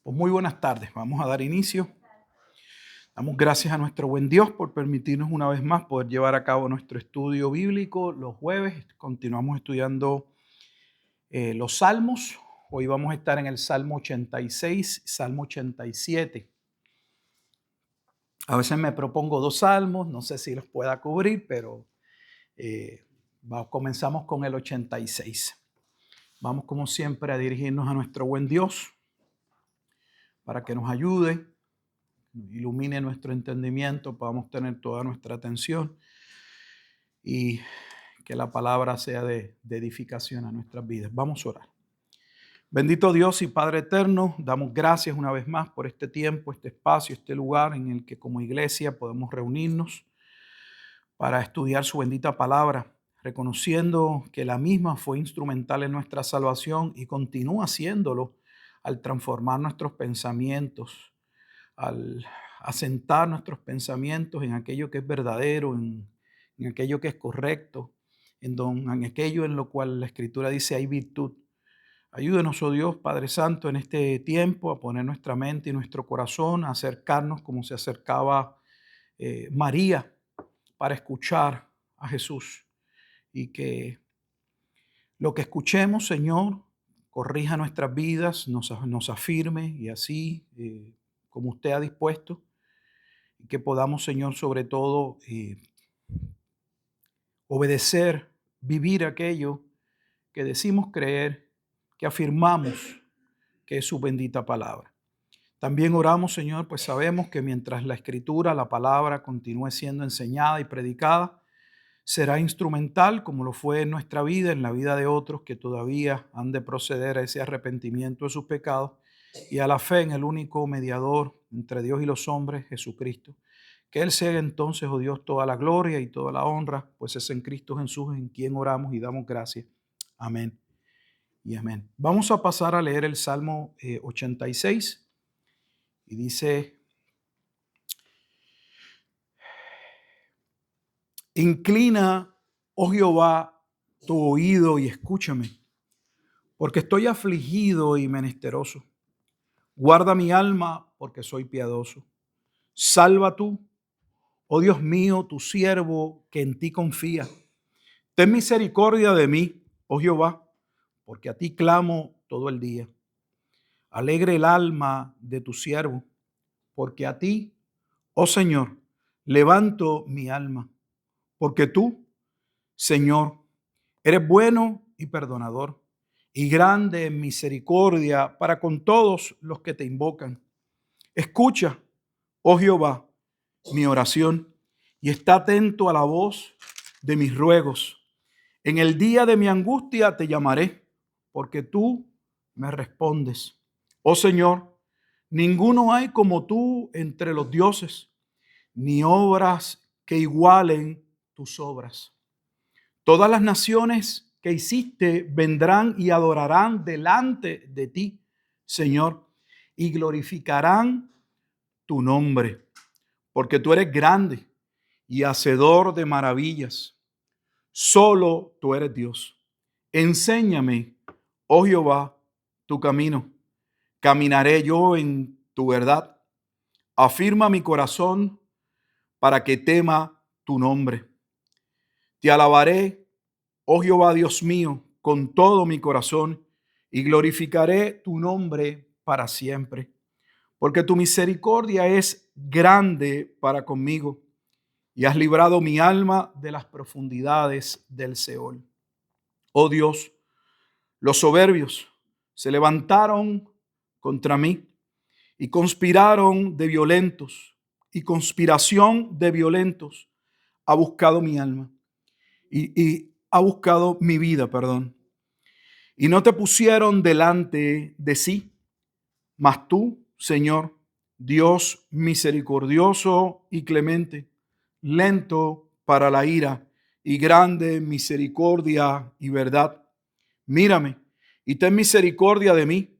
Pues muy buenas tardes. Vamos a dar inicio. Damos gracias a nuestro buen Dios por permitirnos una vez más poder llevar a cabo nuestro estudio bíblico los jueves. Continuamos estudiando los salmos. Hoy vamos a estar en el Salmo 86, Salmo 87. A veces me propongo dos salmos, no sé si los pueda cubrir, pero comenzamos con el 86. Vamos como siempre a dirigirnos a nuestro buen Dios para que nos ayude, ilumine nuestro entendimiento, podamos tener toda nuestra atención y que la palabra sea de edificación a nuestras vidas. Vamos a orar. Bendito Dios y Padre eterno, damos gracias una vez más por este tiempo, este espacio, este lugar en el que como iglesia podemos reunirnos para estudiar su bendita palabra, reconociendo que la misma fue instrumental en nuestra salvación y continúa haciéndolo al transformar nuestros pensamientos, al asentar nuestros pensamientos en aquello que es verdadero, en aquello que es correcto, en aquello en lo cual la Escritura dice hay virtud. Ayúdenos, oh Dios, Padre Santo, en este tiempo a poner nuestra mente y nuestro corazón, a acercarnos como se acercaba María para escuchar a Jesús. Y que lo que escuchemos, Señor, corrija nuestras vidas, nos afirme y así, como usted ha dispuesto, y que podamos, Señor, sobre todo obedecer, vivir aquello que decimos creer, que afirmamos que es su bendita palabra. También oramos, Señor, pues sabemos que mientras la Escritura, la palabra, continúe siendo enseñada y predicada, será instrumental como lo fue en nuestra vida, en la vida de otros que todavía han de proceder a ese arrepentimiento de sus pecados y a la fe en el único mediador entre Dios y los hombres, Jesucristo. Que Él sea entonces, oh Dios, toda la gloria y toda la honra, pues es en Cristo Jesús en quien oramos y damos gracias. Amén y amén. Vamos a pasar a leer el Salmo 86 y dice: Inclina, oh Jehová, tu oído y escúchame, porque estoy afligido y menesteroso. Guarda mi alma, porque soy piadoso. Salva tú, oh Dios mío, tu siervo, que en ti confía. Ten misericordia de mí, oh Jehová, porque a ti clamo todo el día. Alegre el alma de tu siervo, porque a ti, oh Señor, levanto mi alma. Porque tú, Señor, eres bueno y perdonador, y grande en misericordia para con todos los que te invocan. Escucha, oh Jehová, mi oración, y está atento a la voz de mis ruegos. En el día de mi angustia te llamaré, porque tú me respondes. Oh Señor, ninguno hay como tú entre los dioses, ni obras que igualen tus obras. Todas las naciones que hiciste vendrán y adorarán delante de ti, Señor, y glorificarán tu nombre, porque tú eres grande y hacedor de maravillas. Solo tú eres Dios. Enséñame, oh Jehová, tu camino. Caminaré yo en tu verdad. Afirma mi corazón para que tema tu nombre. Te alabaré, oh Jehová Dios mío, con todo mi corazón, y glorificaré tu nombre para siempre. Porque tu misericordia es grande para conmigo, y has librado mi alma de las profundidades del Seol. Oh Dios, los soberbios se levantaron contra mí y conspiración de violentos ha buscado mi alma y ha buscado mi vida, y no te pusieron delante de sí, mas tú, Señor, Dios misericordioso y clemente, lento para la ira y grande en misericordia y verdad. Mírame y ten misericordia de mí.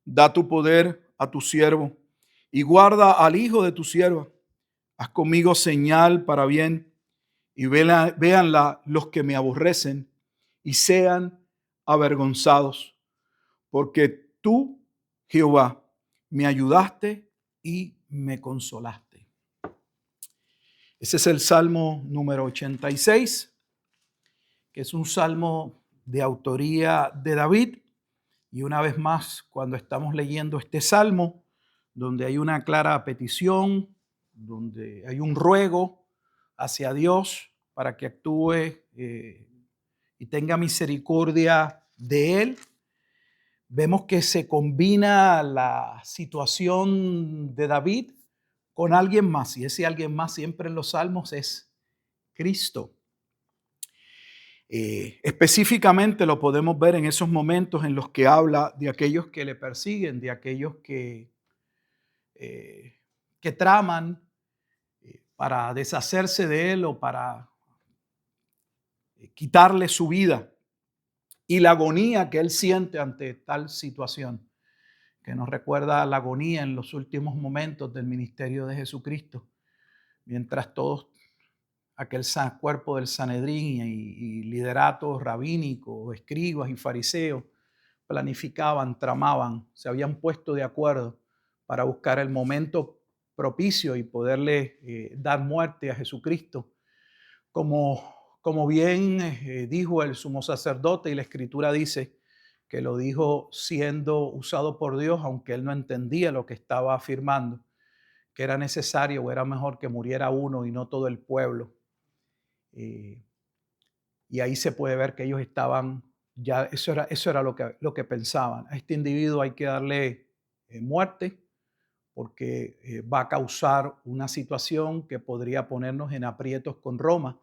Da tu poder a tu siervo y guarda al hijo de tu sierva. Haz conmigo señal para bien y véanla los que me aborrecen y sean avergonzados. Porque tú, Jehová, me ayudaste y me consolaste. Ese es el Salmo número 86, que es un salmo de autoría de David. Y una vez más, cuando estamos leyendo este salmo, donde hay una clara petición, donde hay un ruego hacia Dios para que actúe y tenga misericordia de él, vemos que se combina la situación de David con alguien más, y ese alguien más siempre en los salmos es Cristo. Específicamente lo podemos ver en esos momentos en los que habla de aquellos que le persiguen, de aquellos que traman para deshacerse de él o para quitarle su vida, y la agonía que él siente ante tal situación, que nos recuerda la agonía en los últimos momentos del ministerio de Jesucristo, mientras todos aquel cuerpo del Sanedrín y lideratos rabínicos, escribas y fariseos planificaban, tramaban, se habían puesto de acuerdo para buscar el momento propicio y poderle dar muerte a Jesucristo. Como bien dijo el sumo sacerdote, y la Escritura dice que lo dijo siendo usado por Dios, aunque él no entendía lo que estaba afirmando, que era necesario o era mejor que muriera uno y no todo el pueblo. Y ahí se puede ver que ellos estaban, ya eso era lo que pensaban. A este individuo hay que darle muerte porque va a causar una situación que podría ponernos en aprietos con Roma,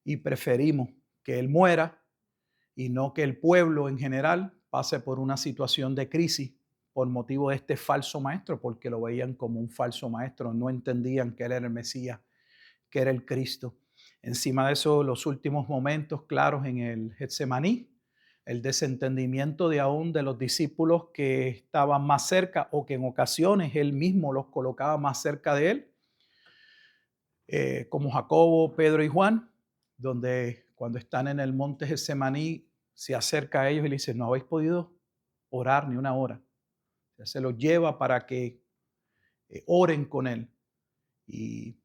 y preferimos que él muera y no que el pueblo en general pase por una situación de crisis por motivo de este falso maestro, porque lo veían como un falso maestro, no entendían que él era el Mesías, que era el Cristo. Encima de eso, los últimos momentos claros en el Getsemaní, el desentendimiento de aún de los discípulos que estaban más cerca o que en ocasiones él mismo los colocaba más cerca de él, como Jacobo, Pedro y Juan, donde cuando están en el monte Getsemaní se acerca a ellos y le dice: no habéis podido orar ni una hora. O sea, se los lleva para que oren con él, y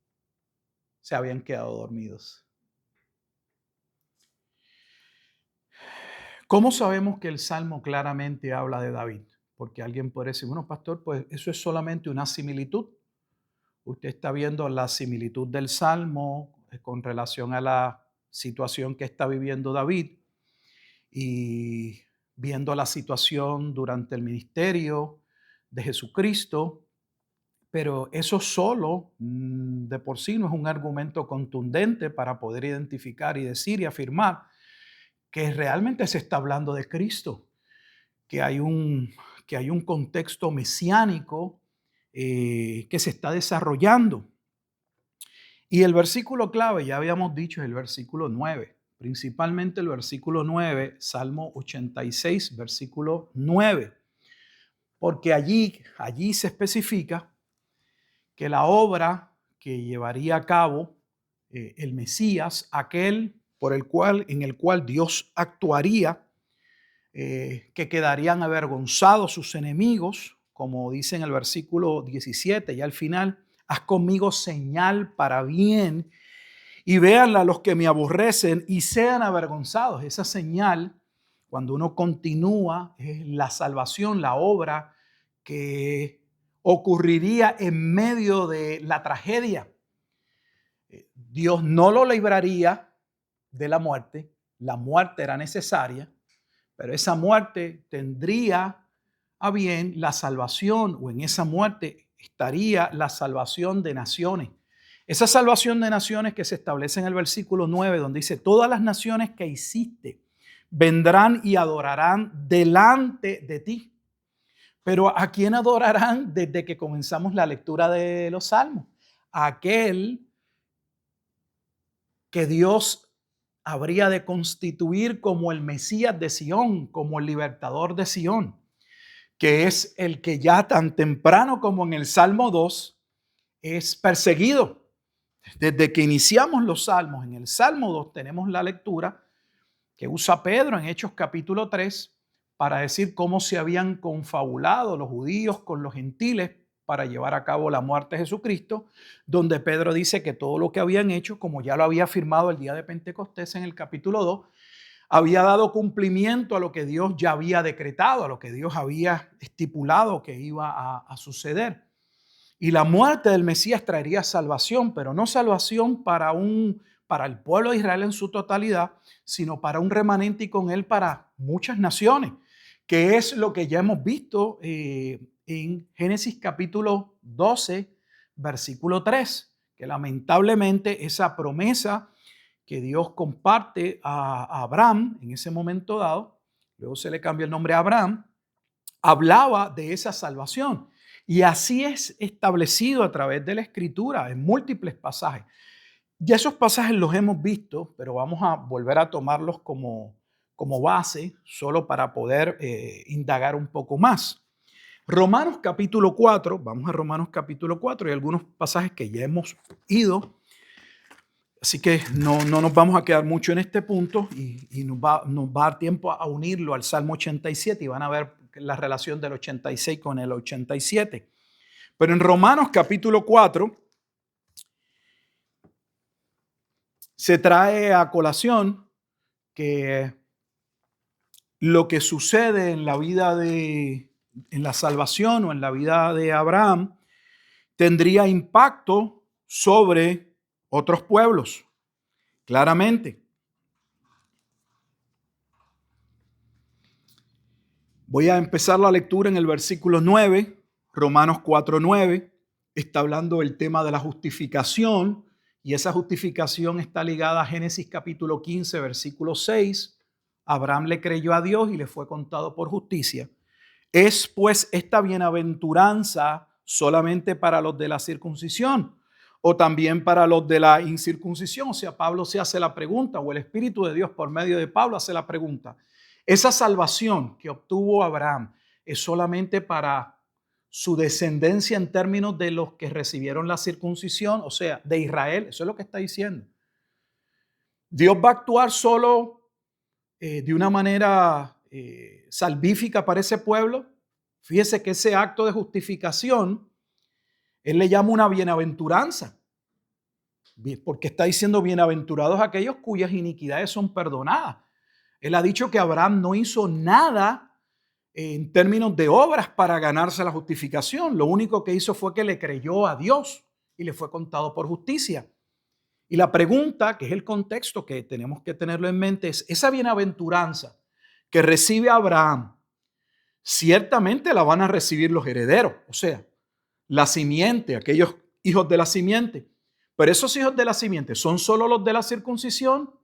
se habían quedado dormidos. ¿Cómo sabemos que el Salmo claramente habla de David? Porque alguien puede decir: bueno, pastor, pues eso es solamente una similitud. Usted está viendo la similitud del Salmo con relación a la situación que está viviendo David y viendo la situación durante el ministerio de Jesucristo, pero eso solo de por sí no es un argumento contundente para poder identificar y decir y afirmar que realmente se está hablando de Cristo, que hay un contexto mesiánico que se está desarrollando. Y el versículo clave, ya habíamos dicho, es el versículo 9, principalmente el versículo 9, Salmo 86, versículo 9, porque allí se especifica que la obra que llevaría a cabo el Mesías, aquel en el cual Dios actuaría, que quedarían avergonzados sus enemigos, como dice en el versículo 17, y al final: haz conmigo señal para bien, y véanla los que me aborrecen y sean avergonzados. Esa señal, cuando uno continúa, es la salvación, la obra que ocurriría en medio de la tragedia. Dios no lo libraría de la muerte era necesaria, pero esa muerte tendría a bien la salvación, o en esa muerte estaría la salvación de naciones. Esa salvación de naciones que se establece en el versículo 9, donde dice: todas las naciones que hiciste vendrán y adorarán delante de ti. Pero ¿a quién adorarán desde que comenzamos la lectura de los Salmos? A aquel que Dios habría de constituir como el Mesías de Sión, como el libertador de Sión, que es el que ya tan temprano como en el Salmo 2 es perseguido. Desde que iniciamos los Salmos, en el Salmo 2 tenemos la lectura que usa Pedro en Hechos capítulo 3 para decir cómo se habían confabulado los judíos con los gentiles para llevar a cabo la muerte de Jesucristo, donde Pedro dice que todo lo que habían hecho, como ya lo había afirmado el día de Pentecostés en el capítulo 2, había dado cumplimiento a lo que Dios ya había decretado, a lo que Dios había estipulado que iba a suceder. Y la muerte del Mesías traería salvación, pero no salvación para el pueblo de Israel en su totalidad, sino para un remanente y con él para muchas naciones, que es lo que ya hemos visto en Génesis capítulo 12, versículo 3, que lamentablemente esa promesa que Dios comparte a Abraham en ese momento dado, luego se le cambió el nombre a Abraham, hablaba de esa salvación. Y así es establecido a través de la Escritura en múltiples pasajes. Ya esos pasajes los hemos visto, pero vamos a volver a tomarlos como base, solo para poder indagar un poco más. Romanos capítulo 4, vamos a Romanos capítulo 4, hay algunos pasajes que ya hemos ido, así que no nos vamos a quedar mucho en este punto y nos va a dar tiempo a unirlo al Salmo 87 y van a ver la relación del 86 con el 87. Pero en Romanos capítulo 4 se trae a colación que lo que sucede en la vida en la salvación o en la vida de Abraham tendría impacto sobre otros pueblos, claramente. Voy a empezar la lectura en el versículo 9, Romanos 4:9, está hablando del tema de la justificación y esa justificación está ligada a Génesis capítulo 15, versículo 6. Abraham le creyó a Dios y le fue contado por justicia. ¿Es pues esta bienaventuranza solamente para los de la circuncisión o también para los de la incircuncisión? O sea, Pablo se hace la pregunta, o el Espíritu de Dios por medio de Pablo hace la pregunta. ¿Esa salvación que obtuvo Abraham es solamente para su descendencia en términos de los que recibieron la circuncisión, o sea, de Israel? Eso es lo que está diciendo. Dios va a actuar solo de una manera salvífica para ese pueblo. Fíjese que ese acto de justificación, él le llama una bienaventuranza, porque está diciendo bienaventurados aquellos cuyas iniquidades son perdonadas. Él ha dicho que Abraham no hizo nada en términos de obras para ganarse la justificación. Lo único que hizo fue que le creyó a Dios y le fue contado por justicia. Y la pregunta, que es el contexto que tenemos que tenerlo en mente, es esa bienaventuranza que recibe Abraham, ciertamente la van a recibir los herederos, o sea, la simiente, aquellos hijos de la simiente. Pero esos hijos de la simiente, ¿son solo los de la circuncisión?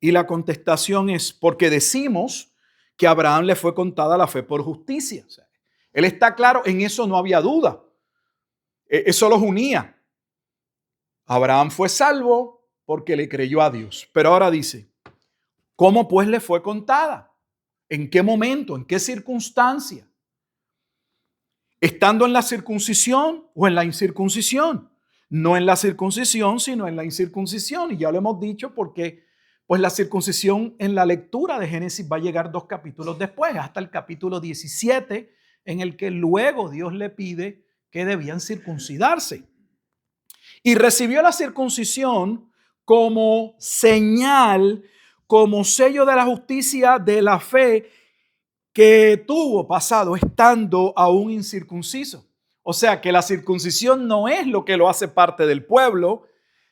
Y la contestación es porque decimos que a Abraham le fue contada la fe por justicia. O sea, él está claro, en eso no había duda. Eso los unía. Abraham fue salvo porque le creyó a Dios. Pero ahora dice, ¿cómo pues le fue contada? ¿En qué momento? ¿En qué circunstancia? ¿Estando en la circuncisión o en la incircuncisión? No en la circuncisión, sino en la incircuncisión. Y ya lo hemos dicho porque pues la circuncisión en la lectura de Génesis va a llegar 2 capítulos después, hasta el capítulo 17, en el que luego Dios le pide que debían circuncidarse. Y recibió la circuncisión como señal, como sello de la justicia de la fe que tuvo pasado estando aún incircunciso. O sea que la circuncisión no es lo que lo hace parte del pueblo.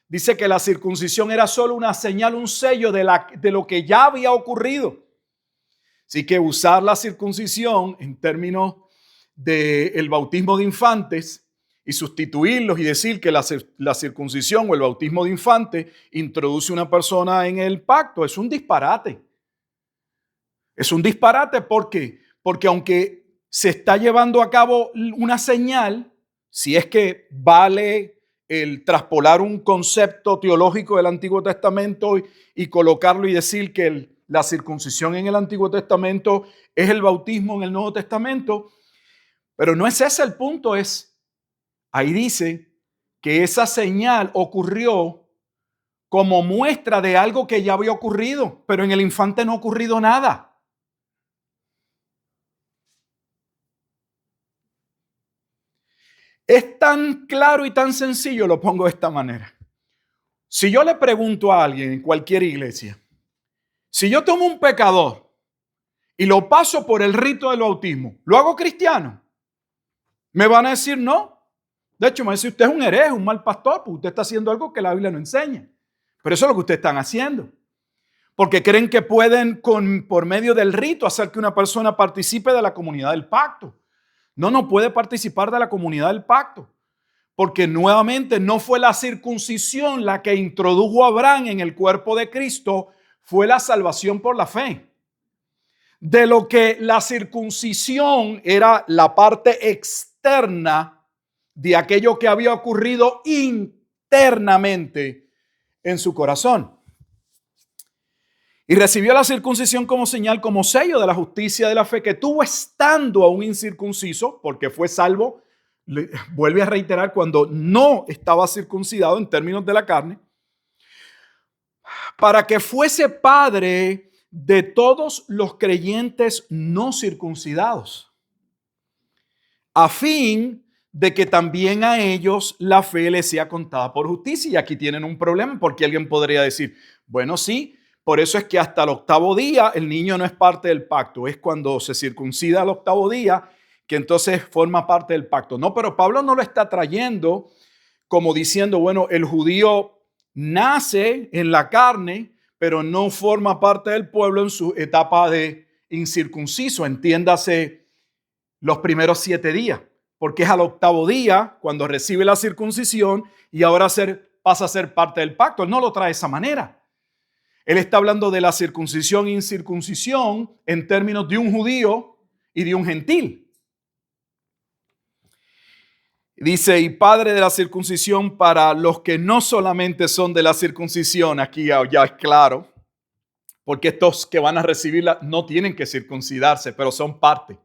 Dice que la circuncisión era solo una señal, un sello de lo que ya había ocurrido. Así que usar la circuncisión en términos del bautismo de infantes y sustituirlos y decir que la circuncisión o el bautismo de infante introduce una persona en el pacto es un disparate. Es un disparate porque aunque se está llevando a cabo una señal, si es que vale el traspolar un concepto teológico del Antiguo Testamento y colocarlo y decir que la circuncisión en el Antiguo Testamento es el bautismo en el Nuevo Testamento, pero no es ese el punto, ahí dice que esa señal ocurrió como muestra de algo que ya había ocurrido, pero en el infante no ha ocurrido nada. Es tan claro y tan sencillo, lo pongo de esta manera. Si yo le pregunto a alguien en cualquier iglesia, si yo tomo un pecador y lo paso por el rito del bautismo, ¿lo hago cristiano? Me van a decir no. De hecho, me van a decir, usted es un hereje, un mal pastor, porque usted está haciendo algo que la Biblia no enseña. Pero eso es lo que ustedes están haciendo. Porque creen que pueden, por medio del rito, hacer que una persona participe de la comunidad del pacto. No puede participar de la comunidad del pacto. Porque nuevamente no fue la circuncisión la que introdujo a Abraham en el cuerpo de Cristo, fue la salvación por la fe. De lo que la circuncisión era la parte externa de aquello que había ocurrido internamente en su corazón. Y recibió la circuncisión como señal, como sello de la justicia de la fe que tuvo estando aún incircunciso, porque fue salvo, vuelve a reiterar, cuando no estaba circuncidado en términos de la carne, para que fuese padre de todos los creyentes no circuncidados, a fin de que también a ellos la fe les sea contada por justicia. Y aquí tienen un problema, porque alguien podría decir, bueno, sí, por eso es que hasta el octavo día el niño no es parte del pacto, es cuando se circuncida al octavo día que entonces forma parte del pacto. No, pero Pablo no lo está trayendo como diciendo, bueno, el judío nace en la carne, pero no forma parte del pueblo en su etapa de incircunciso, entiéndase los primeros 7 días, porque es al octavo día cuando recibe la circuncisión y ahora pasa a ser parte del pacto. Él no lo trae de esa manera. Él está hablando de la circuncisión e incircuncisión en términos de un judío y de un gentil. Dice, y padre de la circuncisión para los que no solamente son de la circuncisión, aquí ya es claro, porque estos que van a recibirla no tienen que circuncidarse, pero son parte.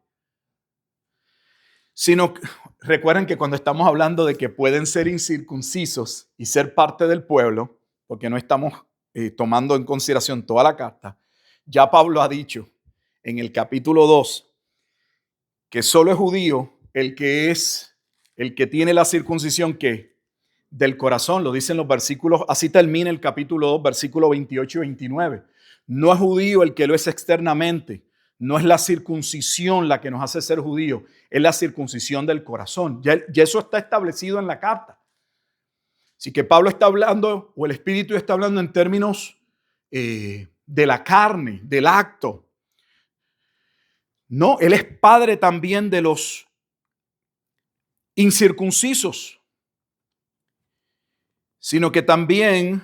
Sino, recuerden que cuando estamos hablando de que pueden ser incircuncisos y ser parte del pueblo, porque no estamos tomando en consideración toda la carta, ya Pablo ha dicho en el capítulo 2 que solo es judío el que tiene la circuncisión que del corazón, lo dicen los versículos, así termina el capítulo 2, versículos 28 y 29. No es judío el que lo es externamente, no es la circuncisión la que nos hace ser judíos, es la circuncisión del corazón. Ya eso está establecido en la carta. Así que Pablo está hablando, o el Espíritu está hablando en términos de la carne, del acto. No, él es padre también de los incircuncisos, sino que también,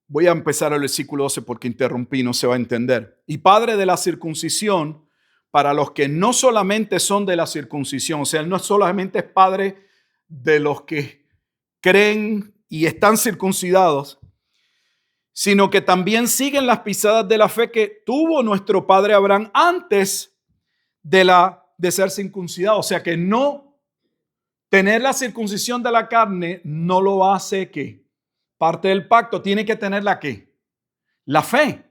voy a empezar el versículo 12 porque interrumpí, no se va a entender. Y padre de la circuncisión para los que no solamente son de la circuncisión, o sea, él no solamente es padre de los que creen y están circuncidados, sino que también siguen las pisadas de la fe que tuvo nuestro padre Abraham antes de ser circuncidado. O sea que no tener la circuncisión de la carne no lo hace que parte del pacto, tiene que tener la ¿qué? La fe.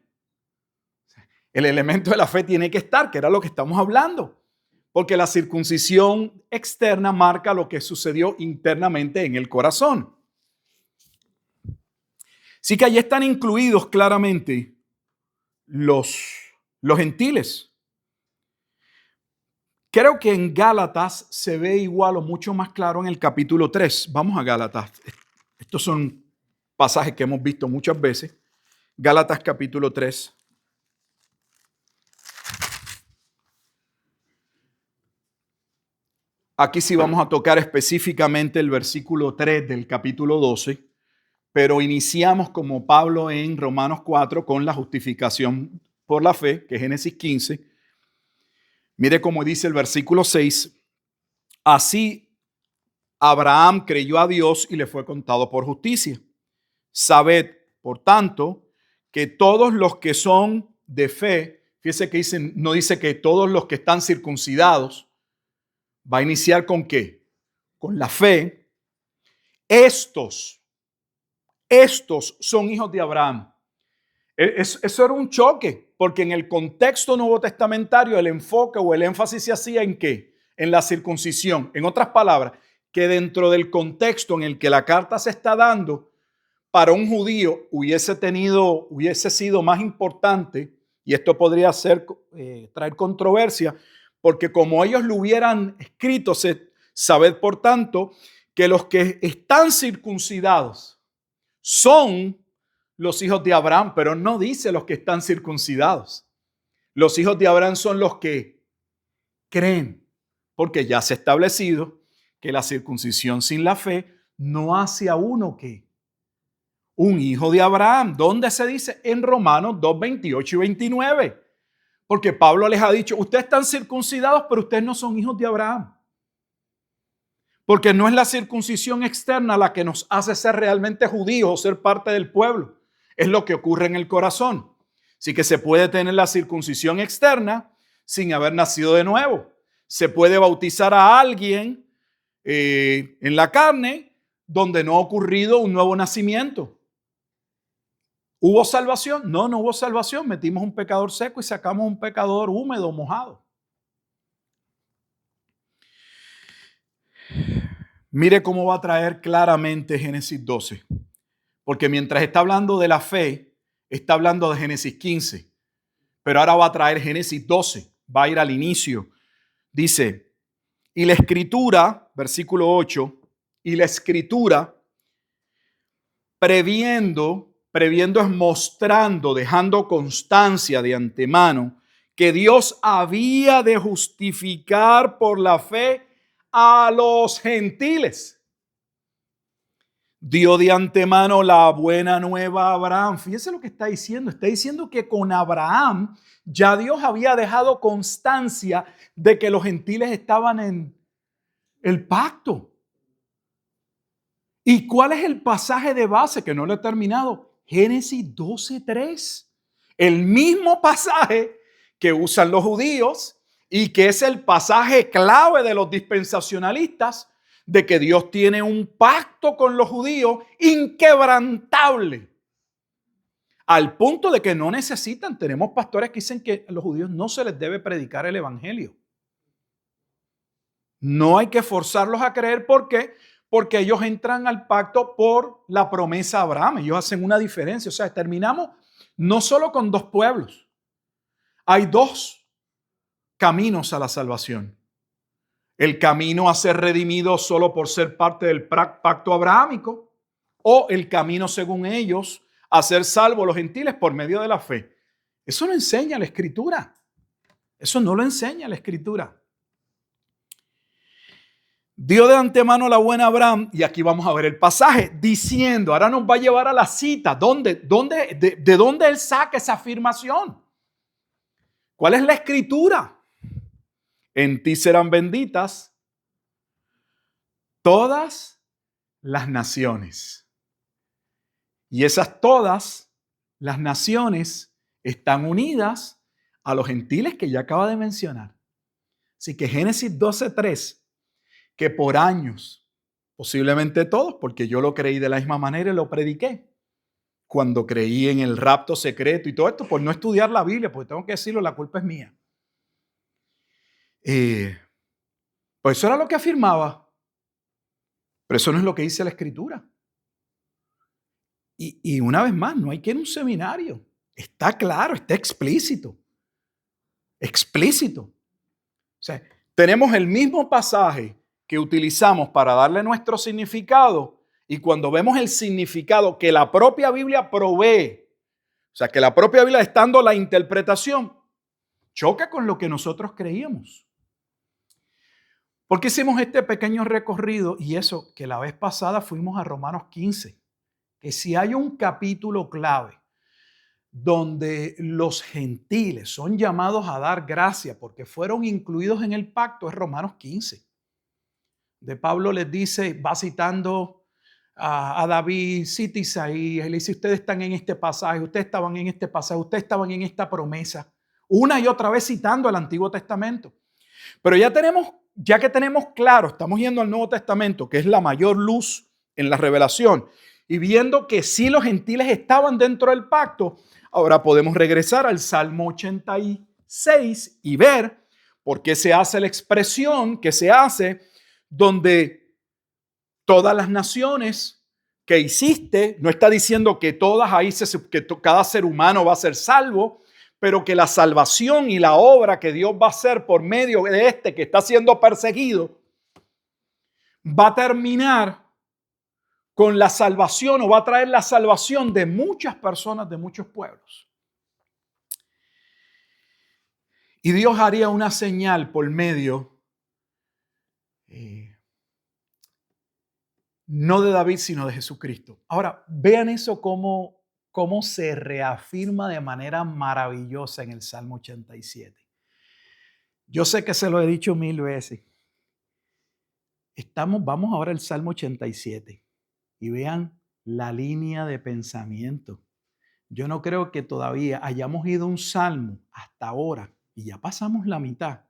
El elemento de la fe tiene que estar, que era lo que estamos hablando, porque la circuncisión externa marca lo que sucedió internamente en el corazón. Así que allí están incluidos claramente los gentiles. Creo que en Gálatas se ve igual o mucho más claro en el capítulo 3. Vamos a Gálatas. Estos son pasajes que hemos visto muchas veces. Gálatas capítulo 3. Aquí sí vamos a tocar específicamente el versículo 3 del capítulo 12, pero iniciamos como Pablo en Romanos 4 con la justificación por la fe, que es Génesis 15. Mire cómo dice el versículo 6. Así Abraham creyó a Dios y le fue contado por justicia. Sabed, por tanto, que todos los que son de fe, fíjese que no dice que todos los que están circuncidados, va a iniciar ¿con qué? Con la fe. Estos son hijos de Abraham. Eso era un choque, porque en el contexto nuevo testamentario el enfoque o el énfasis se hacía ¿en qué? En la circuncisión. En otras palabras, que dentro del contexto en el que la carta se está dando, para un judío hubiese sido más importante, y esto podría traer controversia, porque como ellos lo hubieran escrito, sabed por tanto que los que están circuncidados son los hijos de Abraham, pero no dice los que están circuncidados. Los hijos de Abraham son los que creen, porque ya se ha establecido que la circuncisión sin la fe no hace a uno que un hijo de Abraham. ¿Dónde se dice? En Romanos 2, 28 y 29. Porque Pablo les ha dicho, ustedes están circuncidados, pero ustedes no son hijos de Abraham. Porque no es la circuncisión externa la que nos hace ser realmente judíos o ser parte del pueblo. Es lo que ocurre en el corazón. Así que se puede tener la circuncisión externa sin haber nacido de nuevo. Se puede bautizar a alguien en la carne donde no ha ocurrido un nuevo nacimiento. ¿Hubo salvación? No, no hubo salvación. Metimos un pecador seco y sacamos un pecador húmedo, mojado. Mire cómo va a traer claramente Génesis 12. Porque mientras está hablando de la fe, está hablando de Génesis 15. Pero ahora va a traer Génesis 12. Va a ir al inicio. Dice, y la escritura, versículo 8, y la escritura, previendo es mostrando, dejando constancia de antemano, que Dios había de justificar por la fe a los gentiles. Dio de antemano la buena nueva a Abraham. Fíjese lo que está diciendo. Está diciendo que con Abraham ya Dios había dejado constancia de que los gentiles estaban en el pacto. ¿Y cuál es el pasaje de base que no lo he terminado? Génesis 12:3. El mismo pasaje que usan los judíos y que es el pasaje clave de los dispensacionalistas de que Dios tiene un pacto con los judíos inquebrantable. Al punto de que no necesitan, tenemos pastores que dicen que a los judíos no se les debe predicar el evangelio. No hay que forzarlos a creer. ¿Por qué? Porque ellos entran al pacto por la promesa a Abraham. Ellos hacen una diferencia. O sea, terminamos no solo con dos pueblos. Hay dos caminos a la salvación. El camino a ser redimido solo por ser parte del pacto abrahámico, o el camino, según ellos, a ser salvos los gentiles por medio de la fe. Eso no enseña la Escritura. Eso no lo enseña la Escritura. Dio de antemano la buena Abraham, y aquí vamos a ver el pasaje, diciendo, ahora nos va a llevar a la cita, ¿de dónde él saca esa afirmación? ¿Cuál es la Escritura? En ti serán benditas todas las naciones. Y esas todas las naciones están unidas a los gentiles que ya acaba de mencionar. Así que Génesis 12:3, que por años, posiblemente todos, porque yo lo creí de la misma manera y lo prediqué, cuando creí en el rapto secreto y todo esto, por no estudiar la Biblia, porque tengo que decirlo, la culpa es mía. Pues eso era lo que afirmaba, pero eso no es lo que dice la Escritura. Y una vez más, no hay que ir a un seminario. Está claro, está explícito. Explícito. O sea, tenemos el mismo pasaje que utilizamos para darle nuestro significado, y cuando vemos el significado que la propia Biblia provee, o sea, que la propia Biblia está dando la interpretación, choca con lo que nosotros creíamos. ¿Por qué hicimos este pequeño recorrido? Y eso, que la vez pasada fuimos a Romanos 15, que si hay un capítulo clave donde los gentiles son llamados a dar gracia porque fueron incluidos en el pacto, es Romanos 15. De Pablo les dice, va citando a David, cita Isaías, y le dice, ustedes están en este pasaje, ustedes estaban en este pasaje, ustedes estaban en esta promesa, una y otra vez citando al Antiguo Testamento. Pero ya que tenemos claro, estamos yendo al Nuevo Testamento, que es la mayor luz en la revelación, y viendo que sí los gentiles estaban dentro del pacto, ahora podemos regresar al Salmo 86 y ver por qué se hace la expresión que se hace donde todas las naciones que hiciste, no está diciendo que todas ahí, cada ser humano va a ser salvo, pero que la salvación y la obra que Dios va a hacer por medio de este que está siendo perseguido, va a terminar con la salvación o va a traer la salvación de muchas personas, de muchos pueblos. Y Dios haría una señal por medio, no de David, sino de Jesucristo. Ahora, vean eso cómo se reafirma de manera maravillosa en el Salmo 87. Yo sé que se lo he dicho 1000 veces. Vamos ahora al Salmo 87 y vean la línea de pensamiento. Yo no creo que todavía hayamos ido a un salmo hasta ahora, y ya pasamos la mitad,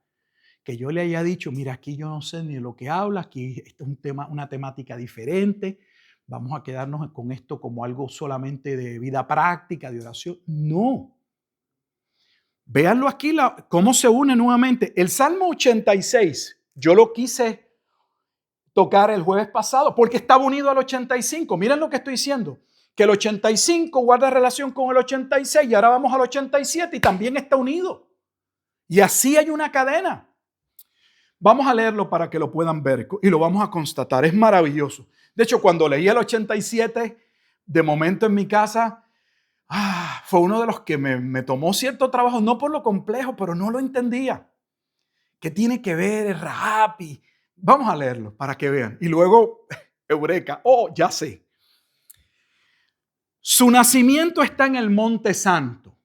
que yo le haya dicho, mira, aquí yo no sé ni de lo que habla, aquí este es un tema, una temática diferente, vamos a quedarnos con esto como algo solamente de vida práctica, de oración. No. Véanlo aquí, cómo se une nuevamente. El Salmo 86, yo lo quise tocar el jueves pasado porque estaba unido al 85. Miren lo que estoy diciendo, que el 85 guarda relación con el 86 y ahora vamos al 87 y también está unido. Y así hay una cadena. Vamos a leerlo para que lo puedan ver y lo vamos a constatar. Es maravilloso. De hecho, cuando leí el 87, de momento en mi casa, fue uno de los que me tomó cierto trabajo, no por lo complejo, pero no lo entendía. ¿Qué tiene que ver Rahab? Vamos a leerlo para que vean. Y luego, eureka, ya sé. Su nacimiento está en el Monte Santo.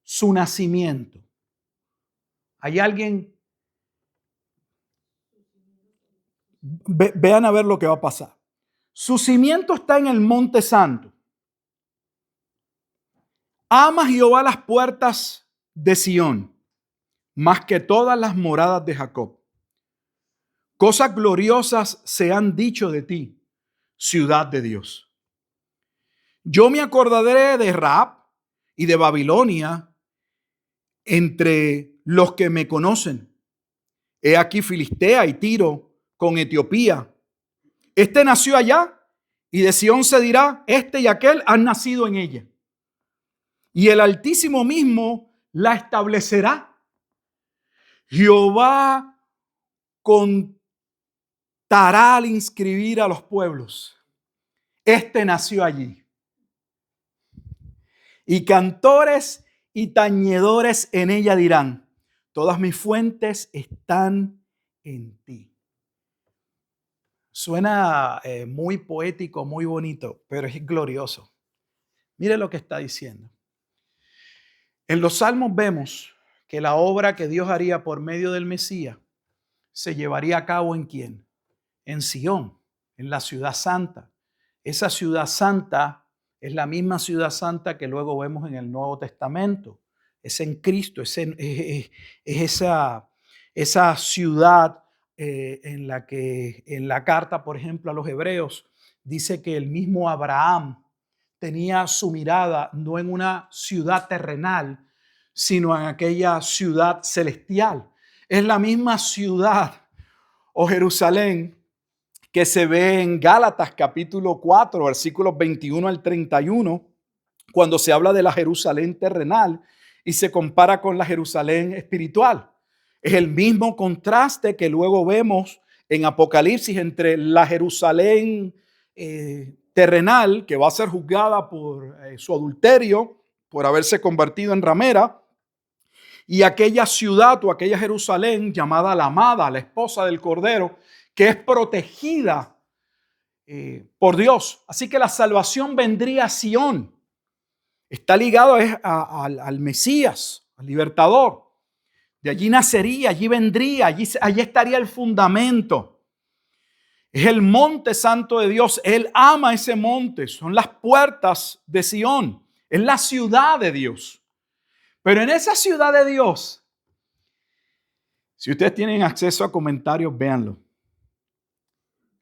Su nacimiento. ¿Hay alguien? Vean a ver lo que va a pasar. Su cimiento está en el Monte Santo. Ama Jehová las puertas de Sión, más que todas las moradas de Jacob. Cosas gloriosas se han dicho de ti, ciudad de Dios. Yo me acordaré de Rahab y de Babilonia entre los que me conocen. He aquí Filistea y Tiro con Etiopía. Este nació allá y de Sión se dirá, este y aquel han nacido en ella. Y el Altísimo mismo la establecerá. Jehová contará al inscribir a los pueblos. Este nació allí. Y cantores y tañedores en ella dirán, todas mis fuentes están en ti. Suena muy poético, muy bonito, pero es glorioso. Mire lo que está diciendo. En los Salmos vemos que la obra que Dios haría por medio del Mesías se llevaría a cabo ¿en quién? En Sión, en la ciudad santa. Esa ciudad santa es la misma ciudad santa que luego vemos en el Nuevo Testamento. Es en Cristo, es esa ciudad en la que en la carta, por ejemplo, a los Hebreos, dice que el mismo Abraham tenía su mirada no en una ciudad terrenal, sino en aquella ciudad celestial. Es la misma ciudad o Jerusalén que se ve en Gálatas capítulo 4, versículos 21 al 31, cuando se habla de la Jerusalén terrenal y se compara con la Jerusalén espiritual. Es el mismo contraste que luego vemos en Apocalipsis entre la Jerusalén terrenal, que va a ser juzgada por su adulterio, por haberse convertido en ramera, y aquella ciudad o aquella Jerusalén llamada la amada, la esposa del Cordero, que es protegida por Dios. Así que la salvación vendría a Sión. Está ligado al Mesías, al libertador. De allí nacería, allí vendría, allí estaría el fundamento. Es el monte santo de Dios. Él ama ese monte. Son las puertas de Sión. Es la ciudad de Dios. Pero en esa ciudad de Dios, si ustedes tienen acceso a comentarios, véanlo.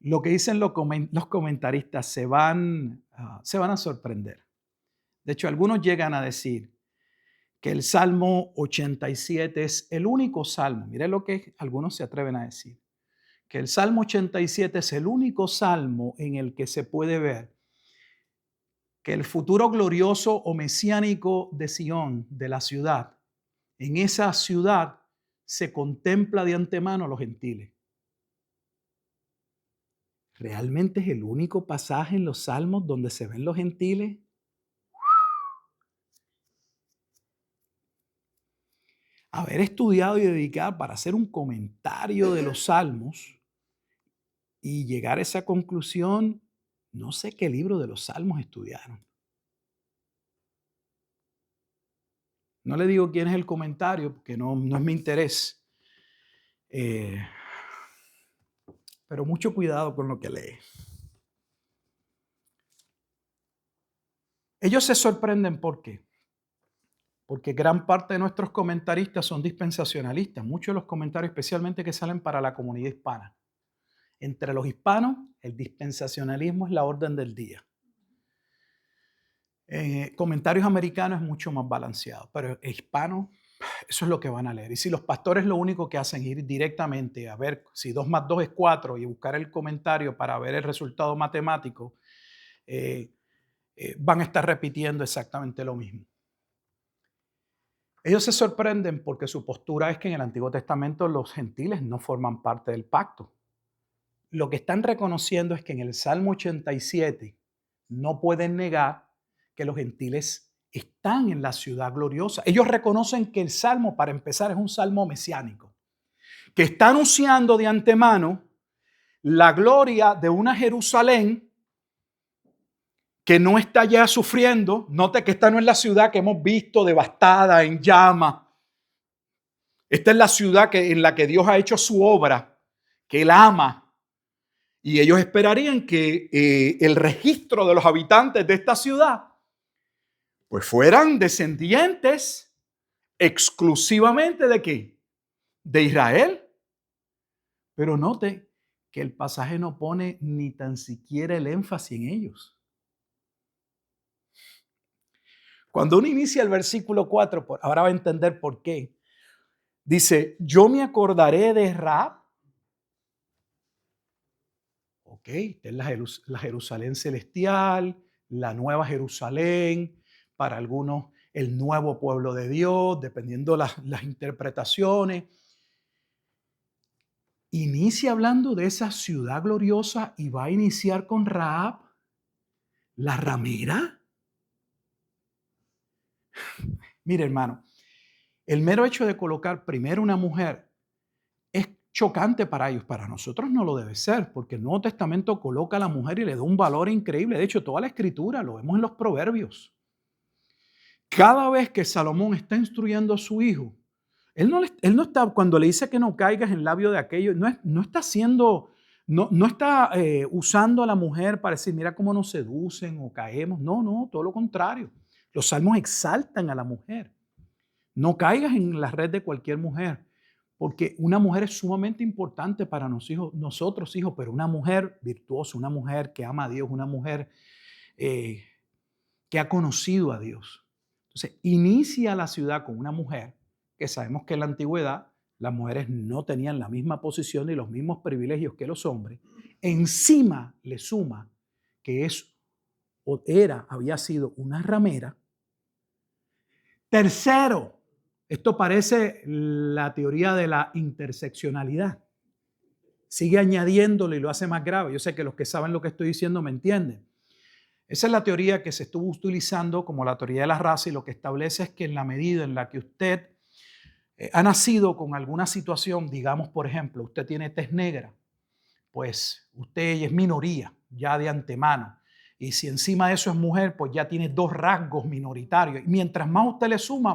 Lo que dicen los comentaristas se van a sorprender. De hecho, algunos llegan a decir que el Salmo 87 es el único salmo. Miren lo que algunos se atreven a decir. que el Salmo 87 es el único salmo en el que se puede ver que el futuro glorioso o mesiánico de Sión, de la ciudad, en esa ciudad se contempla de antemano a los gentiles. ¿Realmente es el único pasaje en los salmos donde se ven los gentiles? Haber estudiado y dedicar para hacer un comentario de los salmos y llegar a esa conclusión, no sé qué libro de los salmos estudiaron. No le digo quién es el comentario porque no es mi interés. Pero mucho cuidado con lo que lee. Ellos se sorprenden, ¿por qué? Porque gran parte de nuestros comentaristas son dispensacionalistas. Muchos de los comentarios, especialmente que salen para la comunidad hispana. Entre los hispanos, el dispensacionalismo es la orden del día. Comentarios americanos es mucho más balanceado, pero hispanos, eso es lo que van a leer. Y si los pastores lo único que hacen es ir directamente a ver si 2 más 2 es 4 y buscar el comentario para ver el resultado matemático, van a estar repitiendo exactamente lo mismo. Ellos se sorprenden porque su postura es que en el Antiguo Testamento los gentiles no forman parte del pacto. Lo que están reconociendo es que en el Salmo 87 no pueden negar que los gentiles están en la ciudad gloriosa. Ellos reconocen que el Salmo, para empezar, es un salmo mesiánico, que está anunciando de antemano la gloria de una Jerusalén que no está ya sufriendo. Note que esta no es la ciudad que hemos visto devastada, en llamas. Esta es la ciudad en la que Dios ha hecho su obra, que Él ama. Y ellos esperarían que el registro de los habitantes de esta ciudad pues fueran descendientes exclusivamente ¿de qué? De Israel. Pero note que el pasaje no pone ni tan siquiera el énfasis en ellos. Cuando uno inicia el versículo 4, ahora va a entender por qué. Dice, yo me acordaré de Rahab. Ok, esta es la Jerusalén celestial, la nueva Jerusalén, para algunos el nuevo pueblo de Dios, dependiendo las interpretaciones. Inicia hablando de esa ciudad gloriosa y va a iniciar con Rahab, la ramera. Mire, hermano, el mero hecho de colocar primero una mujer es chocante para ellos. Para nosotros no lo debe ser, porque el Nuevo Testamento coloca a la mujer y le da un valor increíble. De hecho, toda la escritura lo vemos en los proverbios. Cada vez que Salomón está instruyendo a su hijo, él no está, cuando le dice que no caigas en labio de aquello, no está haciendo, no está usando a la mujer para decir, mira cómo nos seducen o caemos. No, todo lo contrario. Los salmos exaltan a la mujer. No caigas en la red de cualquier mujer, porque una mujer es sumamente importante para nosotros, hijos, pero una mujer virtuosa, una mujer que ama a Dios, una mujer que ha conocido a Dios. Entonces, inicia la ciudad con una mujer que sabemos que en la antigüedad las mujeres no tenían la misma posición y los mismos privilegios que los hombres. Encima le suma que había sido una ramera. Tercero, esto parece la teoría de la interseccionalidad. Sigue añadiéndole y lo hace más grave. Yo sé que los que saben lo que estoy diciendo me entienden. Esa es la teoría que se estuvo utilizando como la teoría de la raza, y lo que establece es que en la medida en la que usted ha nacido con alguna situación, digamos, por ejemplo, usted tiene tez negra, pues usted es minoría ya de antemano. Y si encima de eso es mujer, pues ya tiene 2 rasgos minoritarios. Y mientras más usted le suma,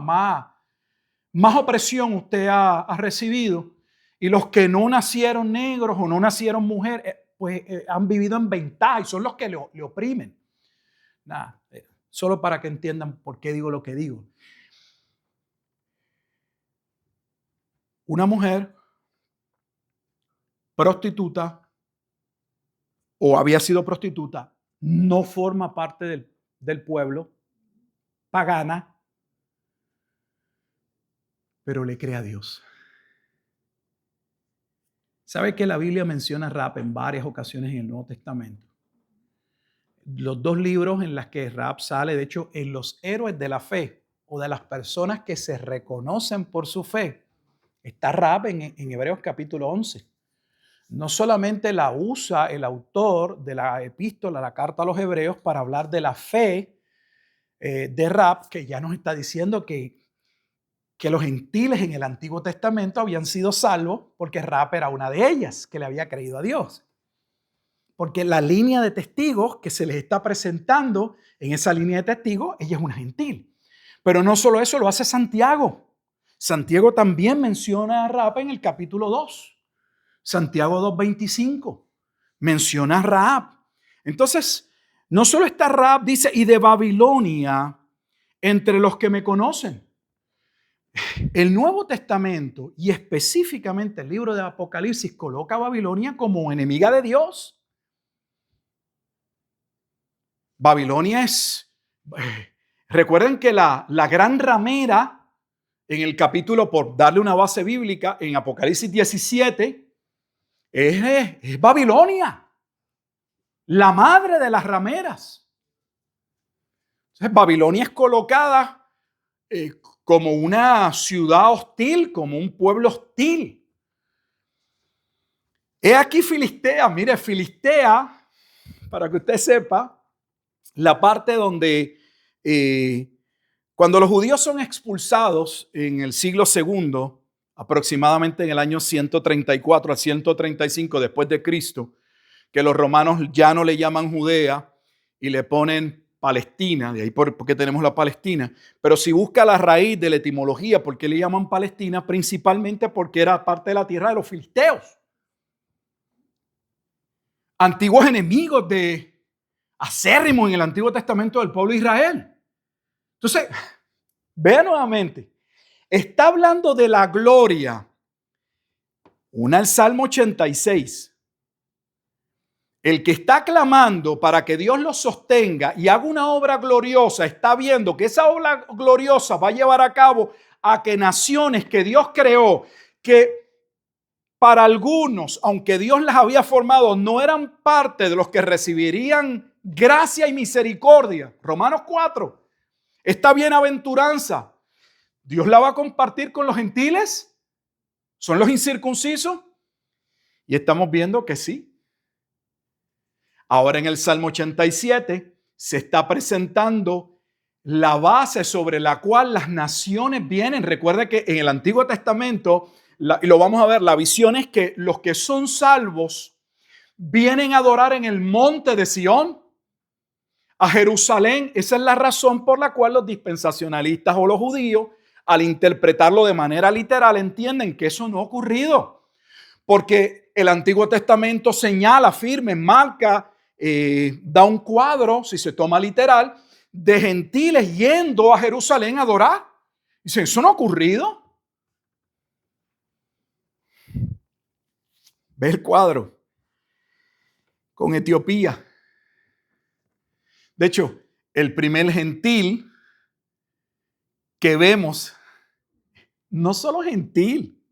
más opresión usted ha recibido. Y los que no nacieron negros o no nacieron mujer, pues han vivido en ventaja y son los que le oprimen. Nada, solo para que entiendan por qué digo lo que digo. Una mujer prostituta o había sido prostituta no forma parte del pueblo, pagana, pero le cree a Dios. ¿Sabe que la Biblia menciona a Rahab en varias ocasiones en el Nuevo Testamento? Los dos libros en los que Rahab sale, de hecho, en los héroes de la fe o de las personas que se reconocen por su fe, está Rahab en Hebreos capítulo 11. No solamente la usa el autor de la epístola, la carta a los hebreos, para hablar de la fe de Rahab, que ya nos está diciendo que los gentiles en el Antiguo Testamento habían sido salvos porque Rahab era una de ellas que le había creído a Dios. Porque la línea de testigos que se les está presentando en esa línea de testigos, ella es una gentil. Pero no solo eso, lo hace Santiago. Santiago también menciona a Rahab en el capítulo 2. Santiago 2:25 menciona a Rahab. Entonces, no solo está Rahab, dice, y de Babilonia entre los que me conocen. El Nuevo Testamento y específicamente el libro de Apocalipsis coloca a Babilonia como enemiga de Dios. Babilonia es, recuerden que la gran ramera en el capítulo, por darle una base bíblica, en Apocalipsis 17, es Babilonia, la madre de las rameras. Entonces, Babilonia es colocada como una ciudad hostil, como un pueblo hostil. He aquí Filistea, mire, Filistea, para que usted sepa, la parte donde cuando los judíos son expulsados en el siglo II, aproximadamente en el año 134 al 135 después de Cristo, que los romanos ya no le llaman Judea y le ponen Palestina, de ahí porque tenemos la Palestina. Pero si busca la raíz de la etimología, ¿por qué le llaman Palestina? Principalmente porque era parte de la tierra de los filisteos, antiguos enemigos acérrimos en el Antiguo Testamento del pueblo de Israel. Entonces, vea nuevamente, está hablando de la gloria. Una el Salmo 86. El que está clamando para que Dios lo sostenga y haga una obra gloriosa, está viendo que esa obra gloriosa va a llevar a cabo a que naciones que Dios creó, que para algunos, aunque Dios las había formado, no eran parte de los que recibirían gracia y misericordia. Romanos 4. Esta bienaventuranza, ¿Dios la va a compartir con los gentiles? ¿Son los incircuncisos? Y estamos viendo que sí. Ahora en el Salmo 87 se está presentando la base sobre la cual las naciones vienen. Recuerde que en el Antiguo Testamento, y lo vamos a ver, la visión es que los que son salvos vienen a adorar en el monte de Sión, a Jerusalén. Esa es la razón por la cual los dispensacionalistas o los judíos, al interpretarlo de manera literal, entienden que eso no ha ocurrido. Porque el Antiguo Testamento señala, firme, marca, da un cuadro, si se toma literal, de gentiles yendo a Jerusalén a adorar. Dice, ¿eso no ha ocurrido? Ve el cuadro con Etiopía. De hecho, el primer gentil que vemos, no solo gentil,